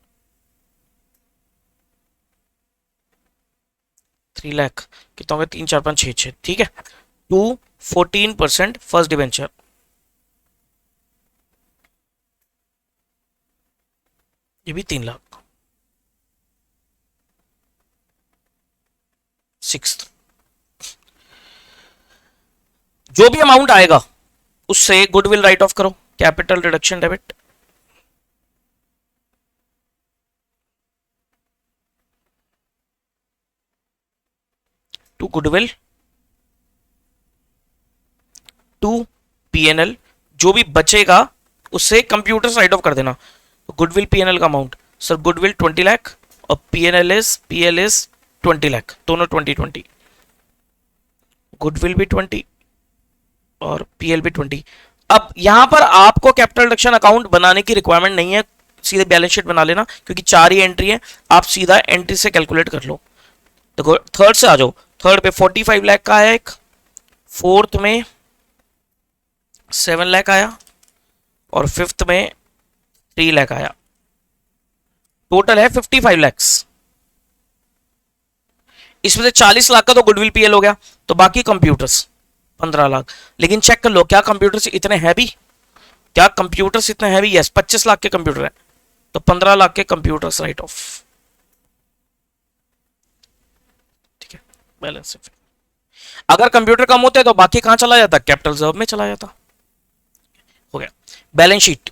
3 lakh, कितना हो गया, 3 4 5 6 6, ठीक है। टू 14% फर्स्ट डिवेंचर, ये भी 3 लाख। सिक्स, जो भी अमाउंट आएगा उससे गुडविल राइट ऑफ करो, capital reduction debit. To goodwill, to PNL, जो भी बचेगा उससे कंप्यूटर राइट ऑफ कर देना। गुडविल पीएनएल का अमाउंट, सर गुडविल 20 लाख और पीएल इज 20 लाख, दोनों 20 20। गुडविल भी 20 और पीएल भी 20। अब यहां पर आपको कैपिटल रिडक्शन अकाउंट बनाने की रिक्वायरमेंट नहीं है, सीधे बैलेंस शीट बना लेना, क्योंकि 4 ही एंट्री है, आप सीधा एंट्री से कैलकुलेट कर लो। देखो थर्ड से आ जाओ, थर्ड पे 45 लाख का आया एक, फोर्थ में 7 लाख आया और फिफ्थ में 3 लाख आया, टोटल है 55 लैक्स। इसमें से 40 लाख का तो गुडविल पीएल हो गया, तो बाकी कंप्यूटर्स 15 लाख। लेकिन चेक कर लो क्या कंप्यूटर्स इतने हैवी, क्या कंप्यूटर्स इतने हैवी, यस 25 लाख के कंप्यूटर है, तो 15 लाख के कंप्यूटर्स राइट ऑफ, ठीक है। बैलेंस, अगर कंप्यूटर कम होते तो बाकी कहां चला जाता, कैपिटल रिजर्व में चला जाता। हो गया balance sheet.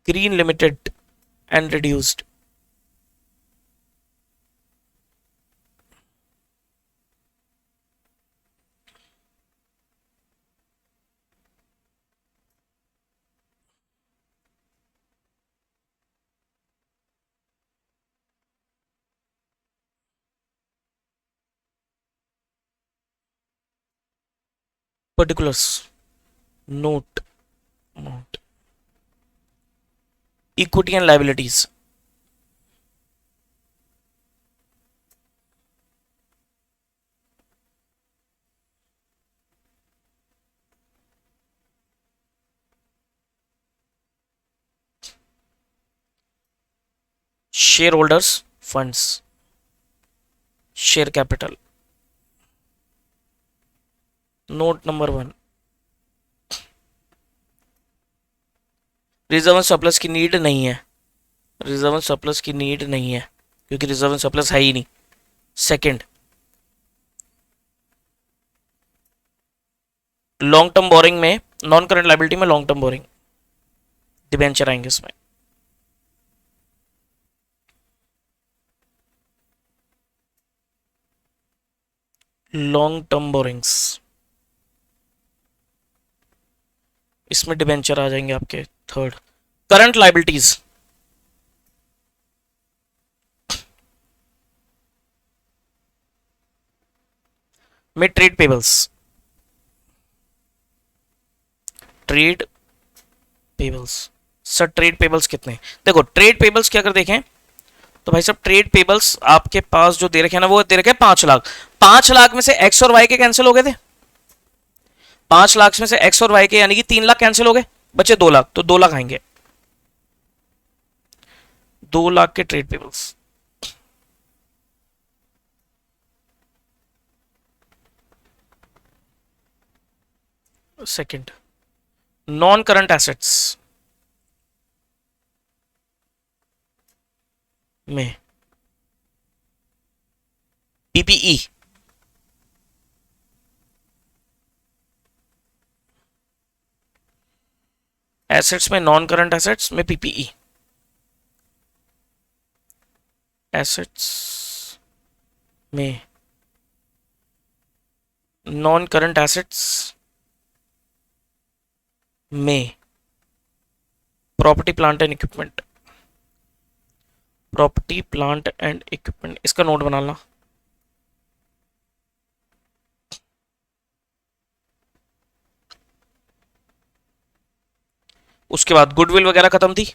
Green limited and reduced, particulars, note amount, equity and liabilities, shareholders funds, share capital, note number 1। Reserve and surplus की नीड नहीं है, रिजर्व एंड सरप्लस की नीड नहीं है, क्योंकि रिजर्व एंड सरप्लस है ही नहीं। सेकंड, लॉन्ग टर्म बोरिंग में, नॉन करंट लाइबिलिटी में लॉन्ग टर्म बोरिंग, डिबेंचर आएंगे इसमें। लॉन्ग टर्म बोरिंग्स, इसमें डिबेंचर आ जाएंगे आपके। थर्ड, करंट लाइबिलिटीज, में trade pebbles, trade payables. Sir trade payables कितने, देखो ट्रेड पेबल्स की अगर देखें तो भाई सब ट्रेड पेबल्स आपके पास जो दे रखे हैं ना, वो दे रखे हैं 5 लाख। 5 लाख में से एक्स और वाई के कैंसिल हो गए थे, 5 लाख में से एक्स और वाई के यानी कि 3 लाख कैंसिल हो गए, बचे 2 लाख, तो 2 लाख आएंगे, 2 लाख के trade payables. Second, non current assets में पीपीई, एसेट्स में नॉन करंट एसेट्स में पीपीई, एसेट्स में नॉन करंट एसेट्स में property plant and equipment, property plant and equipment, इसका नोट बना लो। उसके बाद गुडविल वगैरह खत्म थी,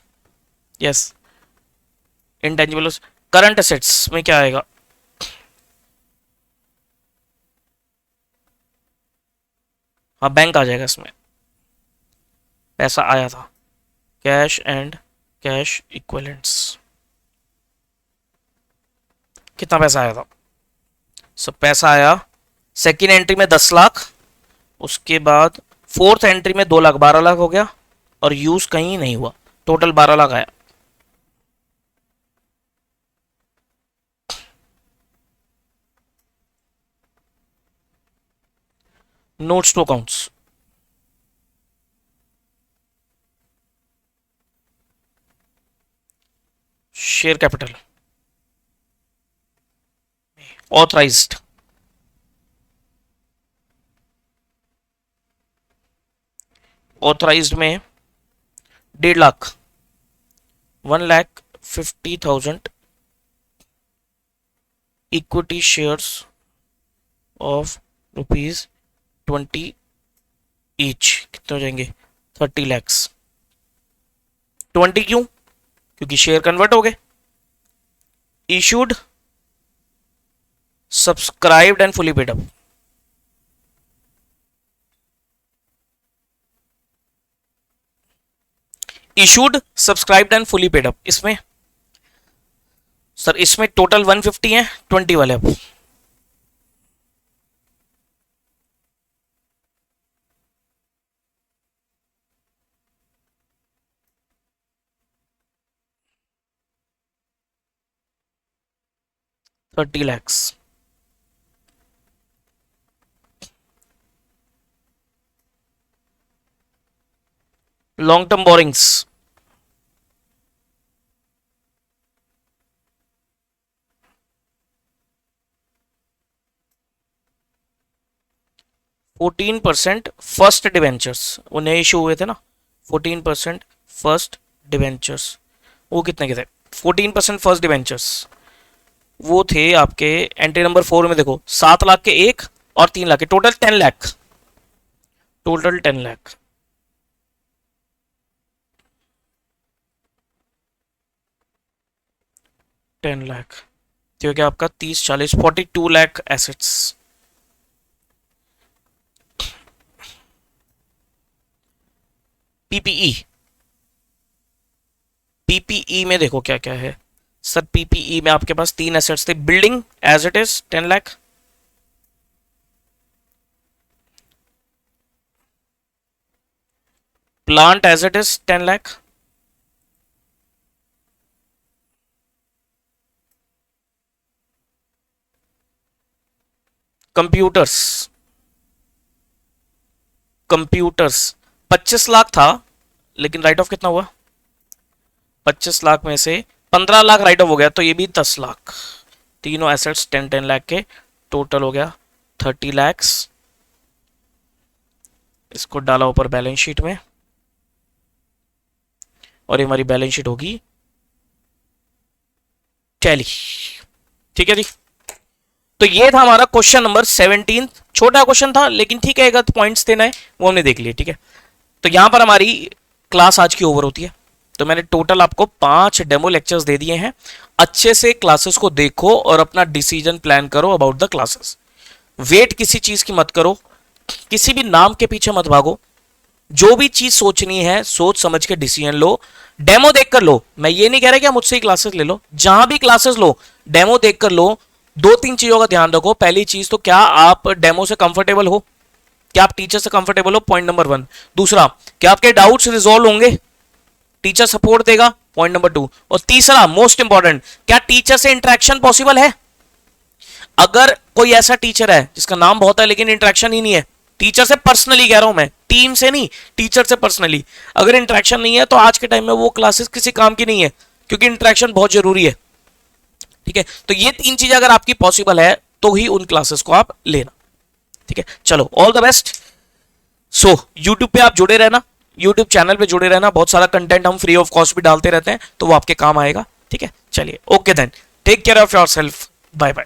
यस। इंटेंजिबल, करंट एसेट्स में क्या आएगा? हाँ बैंक आ जाएगा इसमें, पैसा आया था, कैश एंड कैश इक्विवेलेंट्स। कितना पैसा आया था? सब पैसा आया सेकेंड एंट्री में 10 लाख, उसके बाद फोर्थ एंट्री में 2 लाख, 12 लाख हो गया, और यूज कहीं नहीं हुआ, टोटल 12 लाख आया। Notes to accounts, share capital, authorised, authorised में 1.5 lakh, 1,50,000 equity shares of ₹20 each, कितने हो जाएंगे? 30 लैक्स। 20 क्यों? क्योंकि शेयर कन्वर्ट हो गए। Issued, subscribed and fully paid up, issued, subscribed and fully paid up, इसमें सर इसमें टोटल 150 है, 20 वाले अब। ₹30 lakh. Long term borings, %14 first debentures, वो नए इशू हुए थे ना, 14% फर्स्ट डिवेंचर्स, वो कितने के थे? 14% फर्स्ट डिवेंचर्स वो थे आपके एंट्री नंबर 4 में, देखो 7 लाख के एक और 3 लाख के, टोटल 10 लाख, टोटल 10 लाख। ₹10 लाख तो क्या आपका 30, 40, 42 लाख एसेट्स। पीपीई, पीपीई में देखो क्या क्या है सर। पीपीई में आपके पास 3 एसेट्स थे। Building as it is 10 lakh, plant as it is 10 lakh, computers, computers 25 lakh था, लेकिन राइट ऑफ कितना हुआ? 25 लाख में से 15 लाख राइट ऑफ हो गया, तो ये भी 10 लाख। तीनों एसेट्स 10 लाख के, टोटल हो गया 30 लाख। इसको डाला ऊपर बैलेंस शीट में, और ये हमारी बैलेंस शीट होगी टैली। ठीक है जी, तो ये था हमारा क्वेश्चन नंबर 17। छोटा क्वेश्चन था लेकिन ठीक है, अगर पॉइंट्स देना है वो हमने देख लिए। ठीक है, तो यहां पर हमारी क्लास आज की ओवर होती है। तो मैंने टोटल आपको 5 डेमो लेक्चर्स दे दिए हैं। अच्छे से क्लासेस को देखो और अपना डिसीजन प्लान करो अबाउट द क्लासेस। वेट किसी चीज की मत करो, किसी भी नाम के पीछे मत भागो। जो भी चीज सोचनी है सोच समझ के डिसीजन लो। डेमो देख कर लो, मैं ये नहीं कह रहा कि आप मुझसे ही क्लासेस ले लो, जहां भी क्लासेस लो डेमो देख कर लो। 2-3 चीजों का ध्यान रखो। पहली चीज तो क्या आप डेमो से कंफर्टेबल हो, क्या आप टीचर से कंफर्टेबल हो, पॉइंट नंबर 1। दूसरा, क्या आपके डाउट्स रिजॉल्व होंगे, टीचर सपोर्ट देगा, पॉइंट नंबर 2। और तीसरा मोस्ट इंपॉर्टेंट, क्या टीचर से इंटरेक्शन पॉसिबल है। अगर कोई ऐसा टीचर है जिसका नाम बहुत है लेकिन इंटरेक्शन ही नहीं है, टीचर से पर्सनली कह रहा हूं मैं, टीम से नहीं, टीचर से पर्सनली, अगर इंटरेक्शन नहीं है तो आज के टाइम में वो क्लासेस किसी काम की नहीं है, क्योंकि इंटरेक्शन बहुत जरूरी है। ठीक है, तो ये 3 चीजें अगर आपकी पॉसिबल है तो ही उन क्लासेस को आप लेना। ठीक है, चलो all the best. So YouTube पे आप जुड़े रहना, यूट्यूब चैनल पे जुड़े रहना, बहुत सारा कंटेंट हम फ्री ऑफ कॉस्ट भी डालते रहते हैं, तो वो आपके काम आएगा। ठीक है, चलिए okay then, take care of yourself, bye bye.